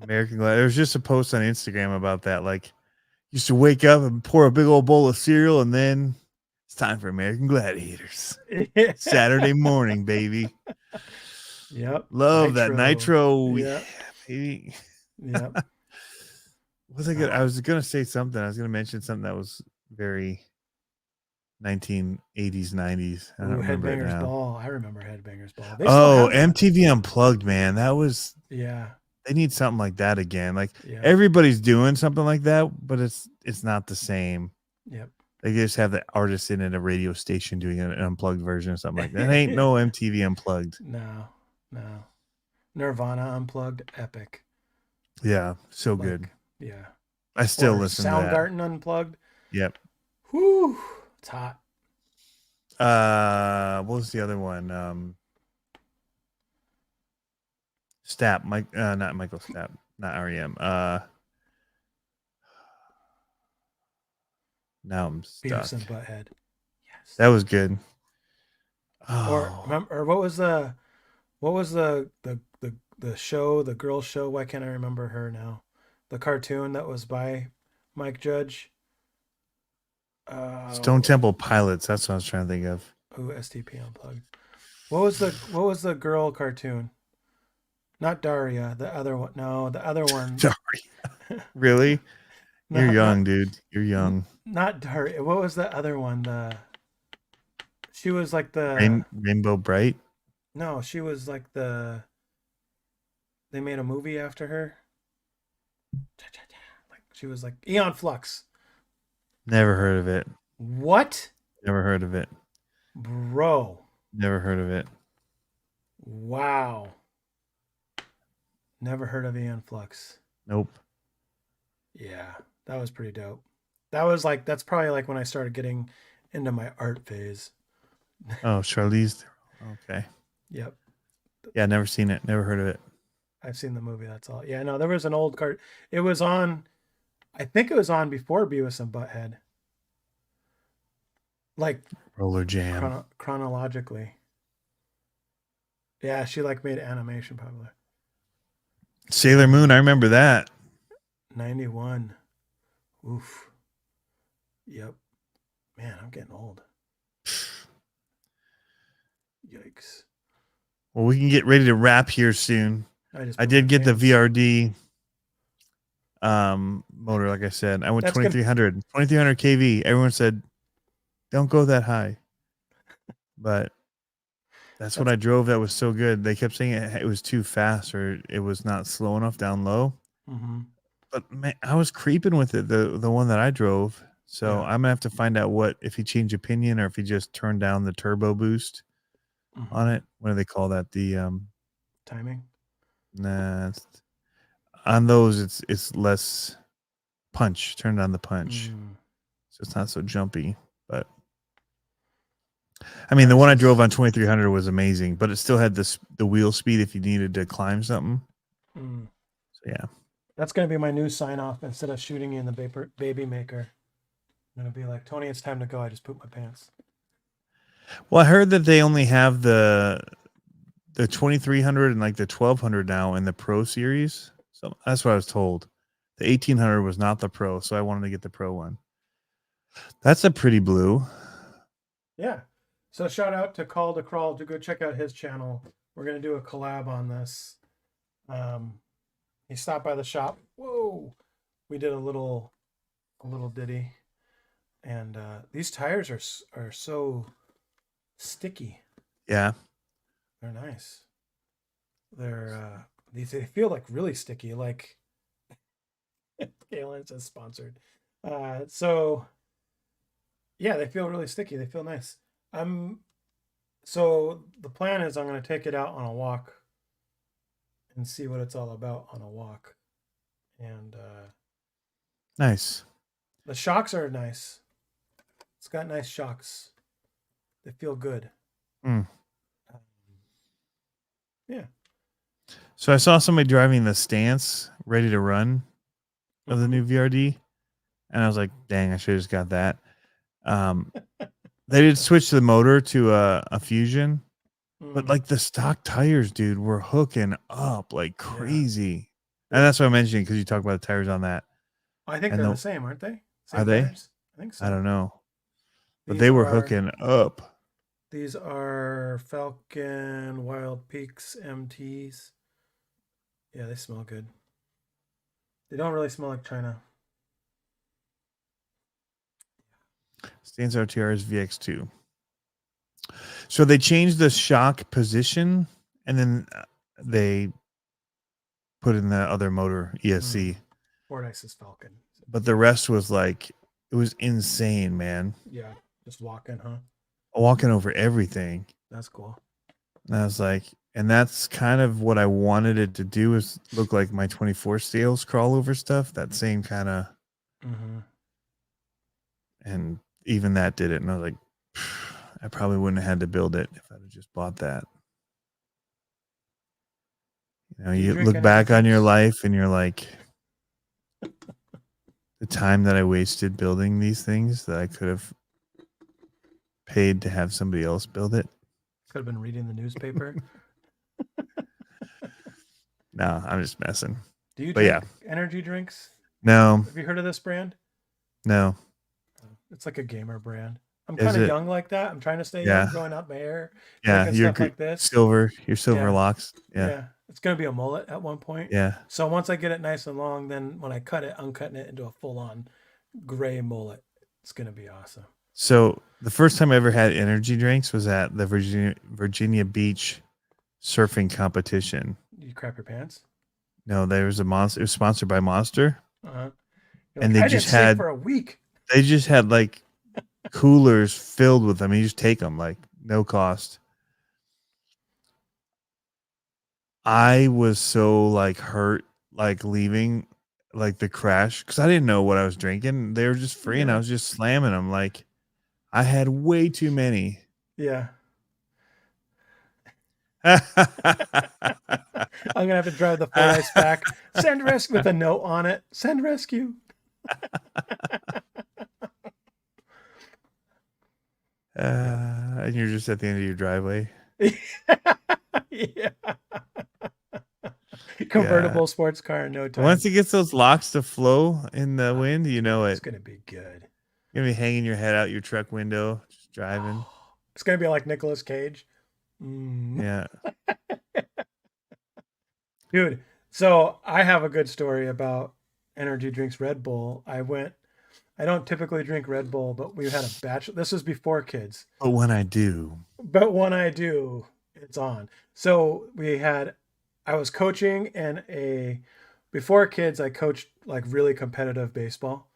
American Gladiators. There was just a post on Instagram about that. Like, used to wake up and pour a big old bowl of cereal, and then it's time for American Gladiators. Saturday morning, baby. Yep. Love that Nitro. Yep. Yeah, baby. Yep. What was I good? I was gonna say something. I was gonna mention something that was very 1980s, 90s. I don't remember it Headbangers now. Ball. I remember Headbangers Ball. They still have that. MTV Unplugged, man. That was. Yeah. They need something like that again. Like Yeah. everybody's doing something like that, but it's not the same. Yep. They just have the artist in at a radio station doing an unplugged version or something like that. That ain't no MTV Unplugged. No. Nirvana Unplugged. Epic. Yeah, so Like, good. Yeah. I still Or listen to that. Soundgarden Unplugged. Yep. Whew. It's hot. What was the other one? Stapp, not Michael Stapp, not REM. Now I'm stuck. Beavis and Butthead. Yes. That was good. Or what was the show, the girl show? Why can't I remember her now? The cartoon that was by Mike Judge. Stone Temple Pilots. That's what I was trying to think of. Ooh, STP Unplugged. What was the girl cartoon? Not Daria. The other one. No, the other one. Sorry. Really? No, You're young, dude. You're young. Not Daria. What was the other one? She was like the Rainbow Bright. No, she was like the. They made a movie after her. Like she was like Aeon Flux. Never heard of it. What? Never heard of it. Bro. Never heard of it. Wow. Never heard of Aeon Flux. Nope. Yeah, that was pretty dope. That's probably like when I started getting into my art phase. Oh, Charlize. Okay. Yep. Yeah, never seen it. Never heard of it. I've seen the movie. That's all. Yeah, no, there was an old cart. It was on, I think it was on before Beavis and Butthead. Like Roller Jam. chronologically. Yeah, she like made animation popular. Sailor Moon. I remember that. 91. Oof. Yep. Man, I'm getting old. Yikes. Well, we can get ready to wrap here soon. I did get the VRD motor, like I said. I went 2300 kV. Everyone said, don't go that high. But that's what I drove. That was so good. They kept saying it was too fast or it was not slow enough down low. Mm-hmm. But man, I was creeping with it, the one that I drove. So Yeah. I'm gonna have to find out what if he changed opinion or if he just turned down the turbo boost on Mm-hmm. it. What do they call that? The Timing. nah, on those it's less punch. Turned on the punch, Mm. so it's not so jumpy. But I mean, the one I drove on 2300 was amazing, but it still had the wheel speed if you needed to climb something. Mm. So yeah. That's going to be my new sign off. Instead of shooting you in the baby maker, I'm going to be like, Tony, it's time to go. I just pooped my pants. Well, I heard that they only have the 2300 and like the 1200 now in the Pro series. So that's what I was told. The 1800 was not the Pro, so I wanted to get the Pro one. That's a pretty blue. Yeah. So shout out to Call to Crawl to go check out his channel. We're going to do a collab on this. He stopped by the shop. Whoa. We did a little ditty. And these tires are so sticky. Yeah. They're nice. They feel like really sticky, like Galen says sponsored. So yeah, they feel really sticky. They feel nice. So the plan is I'm going to take it out on a walk and see what it's all about on a walk. And Nice. the shocks are nice. It's got nice shocks. They feel good. Mm. Yeah. So I saw somebody driving the Stance ready to run of the new VRD, and I was like, dang, I should have just got that. They did switch the motor to a Fusion, but like the stock tires, dude, were hooking up like crazy. And that's what I mentioned because you talk about the tires on that. I think and they're the- the same, aren't they? Are they? Tires? I think so. I don't know, but These they were are- hooking up. These are Falcon Wild Peaks MTs. Yeah, they smell good. They don't really smell like China. Stance RTR's VX2. So they changed the shock position, and then they put in the other motor ESC. Fordyce's Falcon. But the rest was like, it was insane, man. Yeah, just walking, huh? Walking over everything. That's cool. And I was like, and that's kind of what I wanted it to do, is look like my 24 Scales crawl over stuff. That same kind of, Mm-hmm. and even that did it. And I was like, I probably wouldn't have had to build it if I'd have just bought that. You know, you drink look any back on your drinks? life and you're like, the time that I wasted building these things that I could have paid to have somebody else build it. Could have been reading the newspaper. No, I'm just messing. Do you But drink yeah. energy drinks? No, Have you heard of this brand? no. It's like a gamer brand. I'm Is kind of it? young like that. I'm trying to stay Yeah. young, growing out my hair. Yeah, drinking you're stuff like this. silver. Your silver Yeah. locks. Yeah, It's going to be a mullet at one point. yeah. So once I get it nice and long, then when I cut it, I'm cutting it into a full-on gray mullet. It's going to be awesome. So the first time I ever had energy drinks was at the Virginia Beach surfing competition. You crap your pants? No, there was a Monster. It was sponsored by Monster. Uh-huh. And they I just didn't sleep had- for a week. They just had like coolers filled with them. You just take them, like no cost. I was so like hurt, like leaving, like the crash, because I didn't know what I was drinking. They were just free, and I Yeah. was just slamming them. Like I had way too many. Yeah. Yeah, I'm going to have to drive the Fordyce back. Send rescue with a note on it. Send rescue. and you're just at the end of your driveway. Yeah. Convertible sports car in no time. Once it gets those locks to flow in the wind, you know It's it. going to be good. You're gonna be hanging your head out your truck window, just driving. It's going to be like Nicolas Cage. Yeah. Dude, so I have a good story about energy drinks Red Bull. I don't typically drink Red Bull, but we had a batch. This was before kids. But when I do, But when I do, it's on. So I was coaching in a before kids, I coached like really competitive baseball,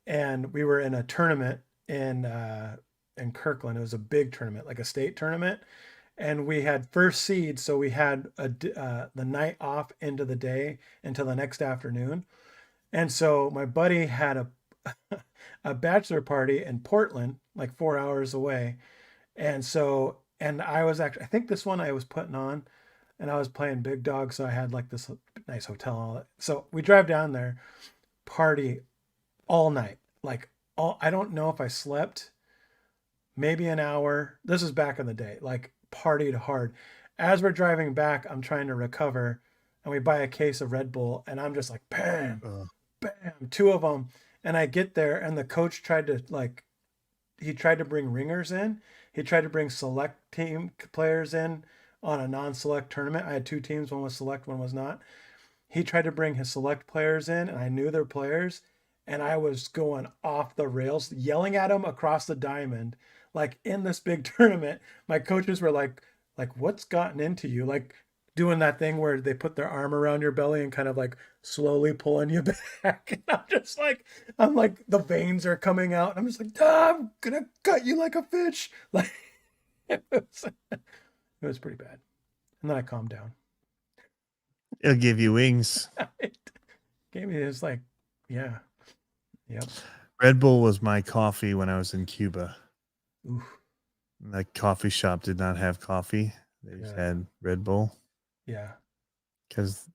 and we were in a tournament in Kirkland. It was a big tournament, like a state tournament, and we had first seed, so we had the night off into the day until the next afternoon. And so my buddy had a bachelor party in Portland, like 4 hours away. And so, and I was actually, I think this one I was putting on, and I was playing big dog. So I had like this nice hotel and all that. So we drive down there, party all night. Like I don't know if I slept maybe an hour. This is back in the day, like partied hard. As we're driving back, I'm trying to recover, and we buy a case of Red Bull, and I'm just like, bam, Ugh. bam, two of them. And I get there, and the coach tried to like, he tried to bring ringers in. He tried to bring select team players in on a non-select tournament. I had two teams, one was select, one was not. He tried to bring his select players in, and I knew their players, and I was going off the rails, yelling at them across the diamond, like in this big tournament. My coaches were like, what's gotten into you? Like doing that thing where they put their arm around your belly and kind of like slowly pulling you back. And I'm like, the veins are coming out. I'm just like, I'm gonna cut you like a fish. Like it was pretty bad. And then I calmed down. It'll give you wings. It gave me this like, yeah. Yep. Red Bull was my coffee when I was in Cuba. Oof. That coffee shop did not have coffee. They just Yeah. had Red Bull. Yeah. Because,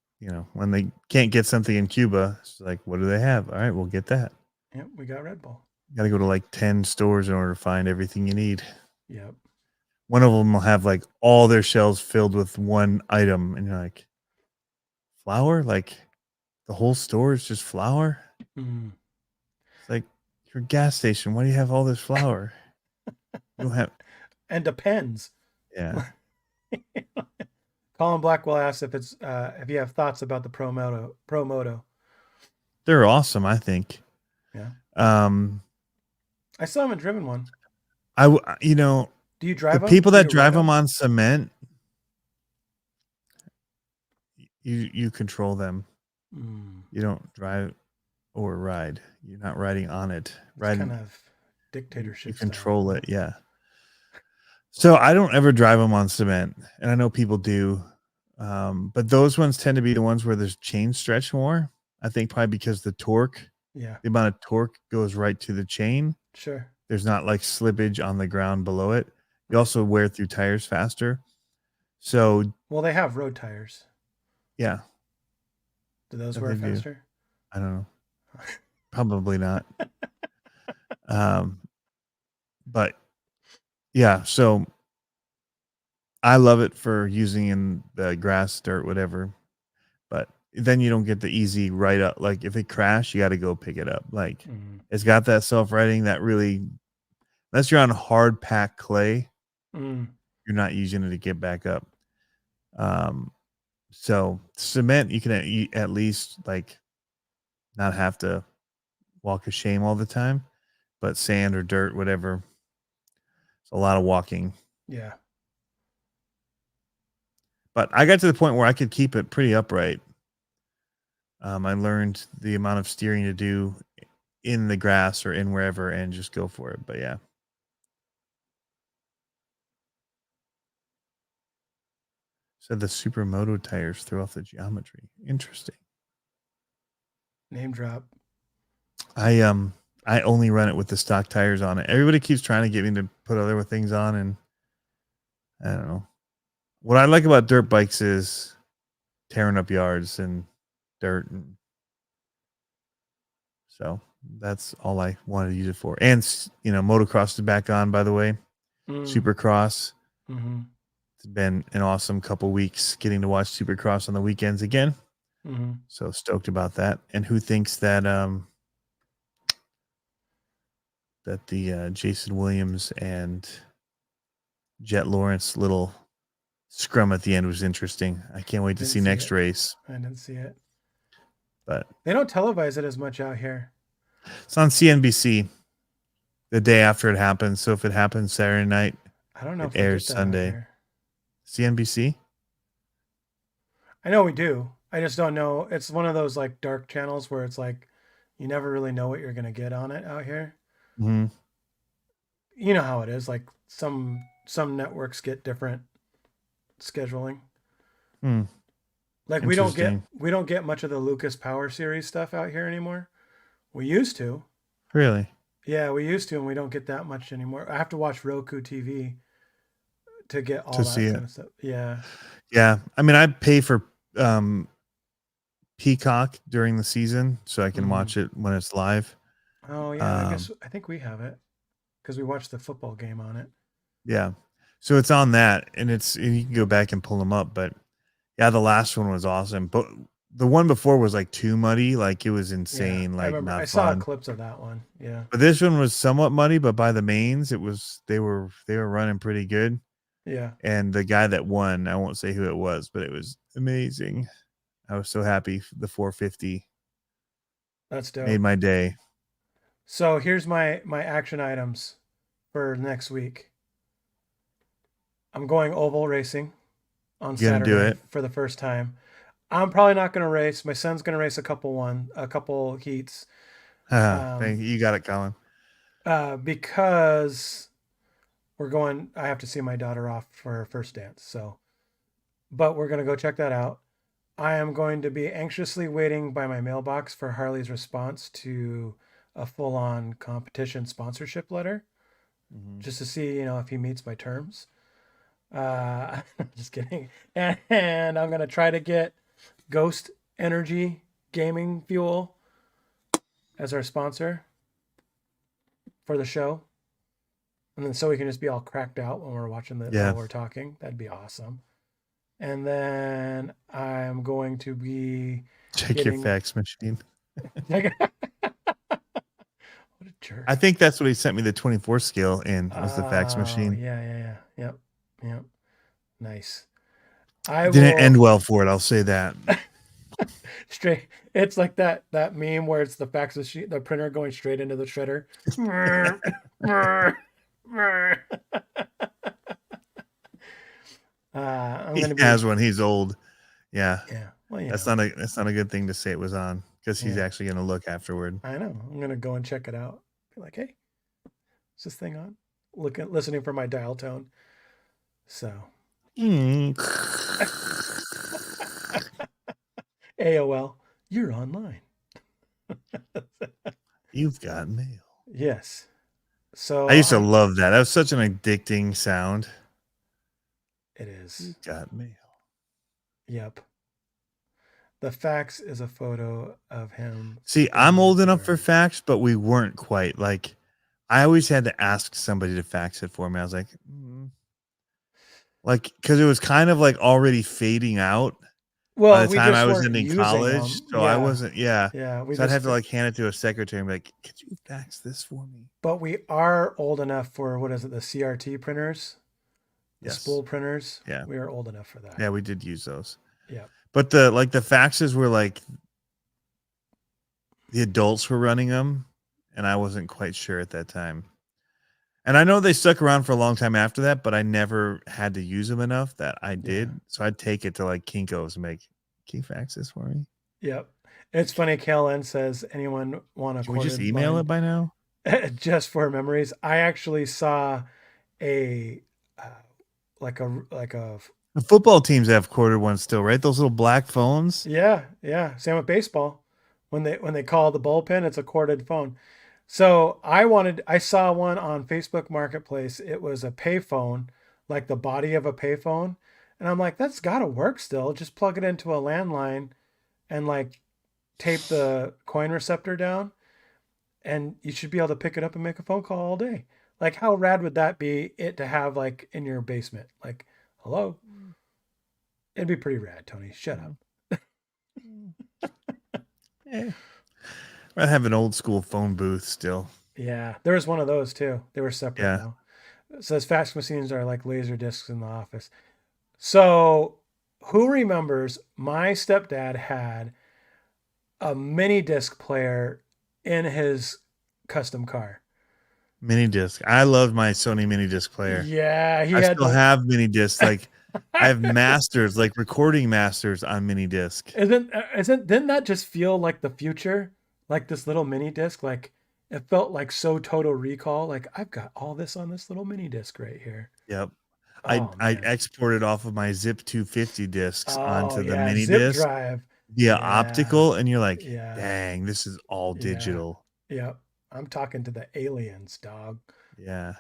when they can't get something in Cuba, it's like, what do they have? All right, we'll get that. Yep. We got Red Bull. Got to go to like 10 stores in order to find everything you need. Yep. One of them will have like all their shelves filled with one item. And you're like, flour? Like the whole store is just flour? Mm. It's like, your gas station. Why do you have all this flour? You don't have. And depends. Yeah. Colin Blackwell asks if you have thoughts about the Pro Moto. They're awesome, I think. Yeah. I still haven't driven one. Do you drive them? people Do that you drive ride them on cement, you control them. Mm. You don't drive or ride. You're not riding on it. It's Riding, kind of dictatorship. you style. control it. Yeah. So I don't ever drive them on cement, and I know people do. But those ones tend to be the ones where there's chain stretch more. I think probably because the torque, Yeah. the amount of torque goes right to the chain. Sure. There's not like slippage on the ground below it. You also wear through tires faster. So Well, they have road tires. yeah, Do those Yeah, wear they do. faster? I don't know. Probably not. But yeah, so I love it for using in the grass, dirt, whatever. But then you don't get the easy right up. Like if it crashed, you got to go pick it up. Like Mm. it's got that self-righting that really, unless you're on hard packed clay, Mm. you're not using it to get back up. So cement, you can at least like not have to walk of shame all the time, but sand or dirt, whatever, it's a lot of walking. Yeah. But I got to the point where I could keep it pretty upright. I learned the amount of steering to do in the grass or in wherever and just go for it. But yeah. So the Supermoto tires throw off the geometry. Interesting. Name drop. I only run it with the stock tires on it. Everybody keeps trying to get me to put other things on, and I don't know. What I like about dirt bikes is tearing up yards and dirt, and so that's all I wanted to use it for. And motocross is back on, by the way. Mm. Supercross. Mm-hmm. It's been an awesome couple weeks getting to watch Supercross on the weekends again. Mm-hmm. So stoked about that. And who thinks that the Jason Williams and Jet Lawrence little scrum at the end was interesting. I can't wait to Didn't see see next it. race. I didn't see it. But They don't televise it as much out here. it's on CNBC the day after it happens. So if it happens Saturday night, I don't know It if we get airs that out Sunday. here. CNBC. I know we do. I just don't know. It's one of those like dark channels where it's like you never really know what you're gonna get on it out here. Mhm. You know how it is. Like some networks get different scheduling. Hmm. Like Interesting. we don't get much of the Lucas Power series stuff out here anymore. We used to. Really? Yeah, we used to, and we don't get that much anymore. I have to watch Roku TV to get all To see that it. kind of stuff. Yeah. Yeah. I mean, I pay for Peacock during the season so I can Mhm. watch it when it's live. Oh yeah, Um, I think we have it because we watched the football game on it. Yeah. So it's on that, and you can go back and pull them up. But yeah, the last one was awesome. But the one before was like too muddy, like it was Yeah, insane, I like remember. I not saw fun. clips of that one. Yeah. But this one was somewhat muddy, but by the mains, they were running pretty good. Yeah. And the guy that won, I won't say who it was, but it was amazing. I was so happy. The 450 That's dope. made my day. So here's my action items for next week. I'm going oval racing on You gonna do Saturday it? for the first time. I'm probably not going to race. My son's going to race a couple heats. Thank you. You got it, Colin. Because I have to see my daughter off for her first dance. So, but we're going to go check that out. I am going to be anxiously waiting by my mailbox for Harley's response to a full-on competition sponsorship letter, just to see, if he meets my terms. Just kidding. And I'm going to try to get Ghost Energy Gaming Fuel as our sponsor for the show. And then so we can just be all cracked out when we're watching Yeah. while we're talking. That'd be awesome. And then I'm going to be Check your getting- fax machine. what a jerk. I think that's what he sent me the 24 scale in, was the fax Oh, machine. Yeah. Yep. Nice. It didn't end well for it, I'll say that. Straight. It's like that meme where it's the fax machine, the printer going straight into the shredder. I'm He gonna be. has one. He's old. Yeah. Yeah. Well, That's not a good thing to say it was on, because he's Yeah. actually going to look afterward. I know. I'm gonna go and check it out. Be like, hey, is this thing on? Listening for my dial tone. So AOL, you're online. You've got mail. Yes. So I used to love that. That was such an addicting sound. It is. You've got mail. Yep. The fax is a photo of him. See, I'm old enough for fax, but we weren't quite. Like, I always had to ask somebody to fax it for me. I was like, because it was kind of like already fading out Well, by the time just I was weren't in using college. them. So I wasn't, Yeah, so I'd have to like hand it to a secretary and be like, could you fax this for me? But we are old enough for, what is it, the CRT printers? The Yes. spool printers? Yeah. We are old enough for that. Yeah, we did use those. Yeah. But the faxes were like, the adults were running them, and I wasn't quite sure at that time. And I know they stuck around for a long time after that, but I never had to use them enough that I did. Yeah. So I'd take it to like Kinko's and make, can you fax this for me? Yep. It's funny. KLN says, anyone want a Can we just quartered email it by now? just for memories? I actually saw a The football teams have quartered ones still, right? Those little black phones. yeah. Same with baseball. When they call the bullpen, it's a corded phone. So I saw one on Facebook Marketplace. It was a payphone, like the body of a payphone. And I'm like, that's gotta work still. Just plug it into a landline and like tape the coin receptor down, and you should be able to pick it up and make a phone call all day. Like, how rad would that be, it to have like in your basement? Like, hello? It'd be pretty rad, Tony. Shut up. I have an old school phone booth still. Yeah, there was one of those too. They were separate Yeah. now. So those fax machines are like laser discs in the office. So who remembers my stepdad had a mini disc player in his custom car? Mini disc. I love my Sony mini disc player. Yeah, he I had still have mini discs. Like I have masters, like recording masters on mini disc. Didn't that just feel like the future? Like this little mini disc, like it felt like so Total Recall. Like I've got all this on this little mini disc right here. Yep. Oh, I man. exported off of my Zip 250 discs Oh, onto the yeah, mini zip disc drive. via Yeah, optical, and you're like, yeah, dang, this is all yeah. digital. Yep. I'm talking to the aliens, dog. Yeah.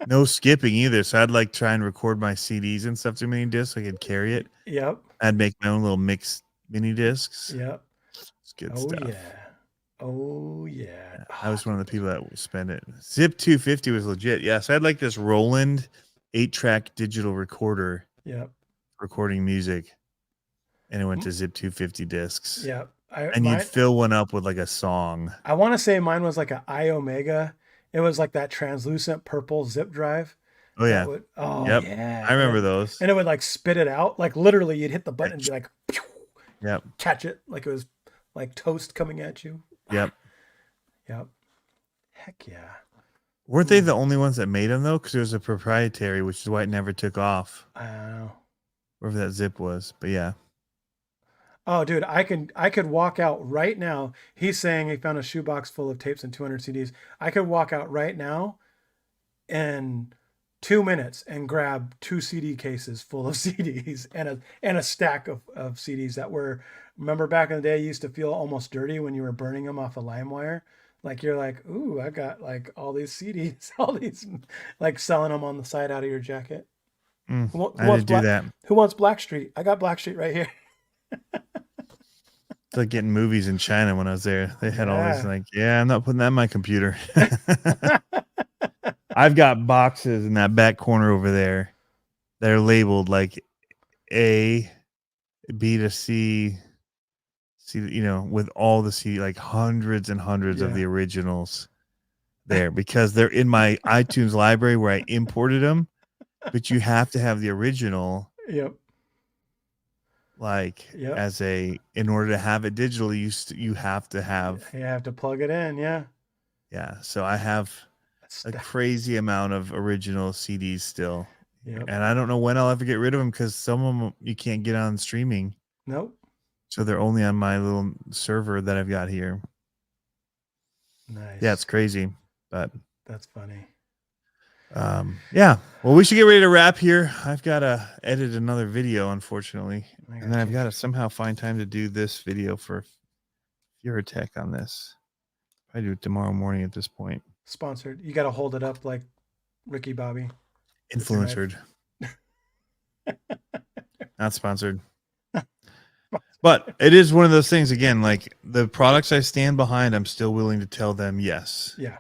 No skipping either. So I'd like try and record my CDs and stuff to mini discs so I could carry it. Yep. I'd make my own little mixed mini discs. Yep. It's good Oh stuff. yeah. Oh yeah. I was one of the people that would spend it. Zip 250 was legit. Yeah. So I had like this Roland 8-track digital recorder Yep. recording music. And it went to Zip 250 discs. Yep. And you'd fill one up with like a song. I want to say mine was like an iOmega. It was like that translucent purple zip drive. Oh yeah. Oh Yep. yeah. I remember those. And it would like spit it out. Like literally you'd hit the button and be like, pew, Yep. catch it. Like it was like toast coming at you. Yep. Yep. Heck yeah. Weren't they the only ones that made them though? Because it was a proprietary, which is why it never took off. I don't know. Wherever that zip was. But yeah. Oh, dude, I could walk out right now. He's saying he found a shoebox full of tapes and 200 CDs. I could walk out right now in 2 minutes and grab 2 CD cases full of CDs and a stack of CDs that were. Remember back in the day, you used to feel almost dirty when you were burning them off a LimeWire. Like you're like, ooh, I got like all these CDs, all these, like selling them on the side out of your jacket. I didn't do that. Who wants Blackstreet? I got Blackstreet right here. It's like getting movies in China when I was there. They had all these Yeah. like, yeah, I'm not putting that in my computer. I've got boxes in that back corner over there that are labeled like A, B to C, with all the C, like hundreds and hundreds of Yeah. the originals there because they're in my iTunes library where I imported them, but you have to have the original. Yep. Like Yep. in order to have it digitally, you have to have. You have to plug it in. Yeah. Yeah. So I have a crazy amount of original CDs still. Yep. And I don't know when I'll ever get rid of them because some of them you can't get on streaming. Nope. So they're only on my little server that I've got here. Nice. Yeah, it's crazy. But that's funny. Yeah. Well, we should get ready to wrap here. I've got to edit another video, unfortunately. And then I've got to somehow find time to do this video for Furatech on this. I do it tomorrow morning at this point. Sponsored. You got to hold it up like Ricky Bobby. Influencered. Not sponsored. But it is one of those things, again, like the products I stand behind, I'm still willing to tell them yes. Yeah.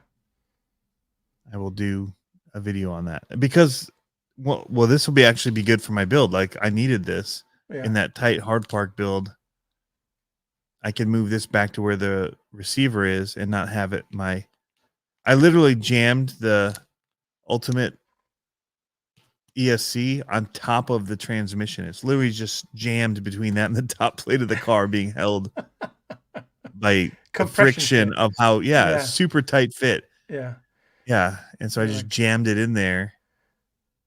I will do a video on that because well this will actually be good for my build. Like I needed this in that tight hard park build. I can move this back to where the receiver is and not have it I literally jammed the Ultimate ESC on top of the transmission. It's literally just jammed between that and the top plate of the car being held by the friction fit. of how super tight fit. Yeah. And so I just jammed it in there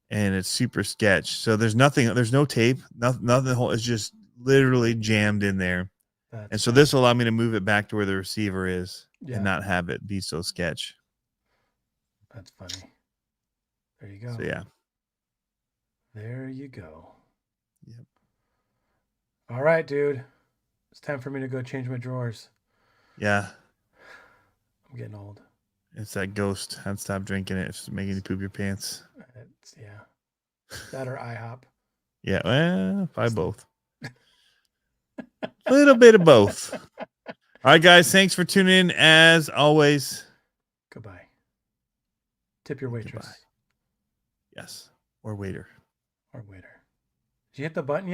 and it's super sketch. So there's no tape, nothing. It's just literally jammed in there. And so this will allow me to move it back to where the receiver is and not have it be so sketch. That's funny. There you go. So yeah. There you go. Yep. All right, dude. It's time for me to go change my drawers. Yeah. I'm getting old. It's that ghost. I'd stop drinking it. It's making you poop your pants. That or IHOP. Yeah, well, probably both. A little bit of both. All right, guys. Thanks for tuning in. As always. Goodbye. Tip your waitress. Goodbye. Yes. Or waiter. Did you hit the button yet?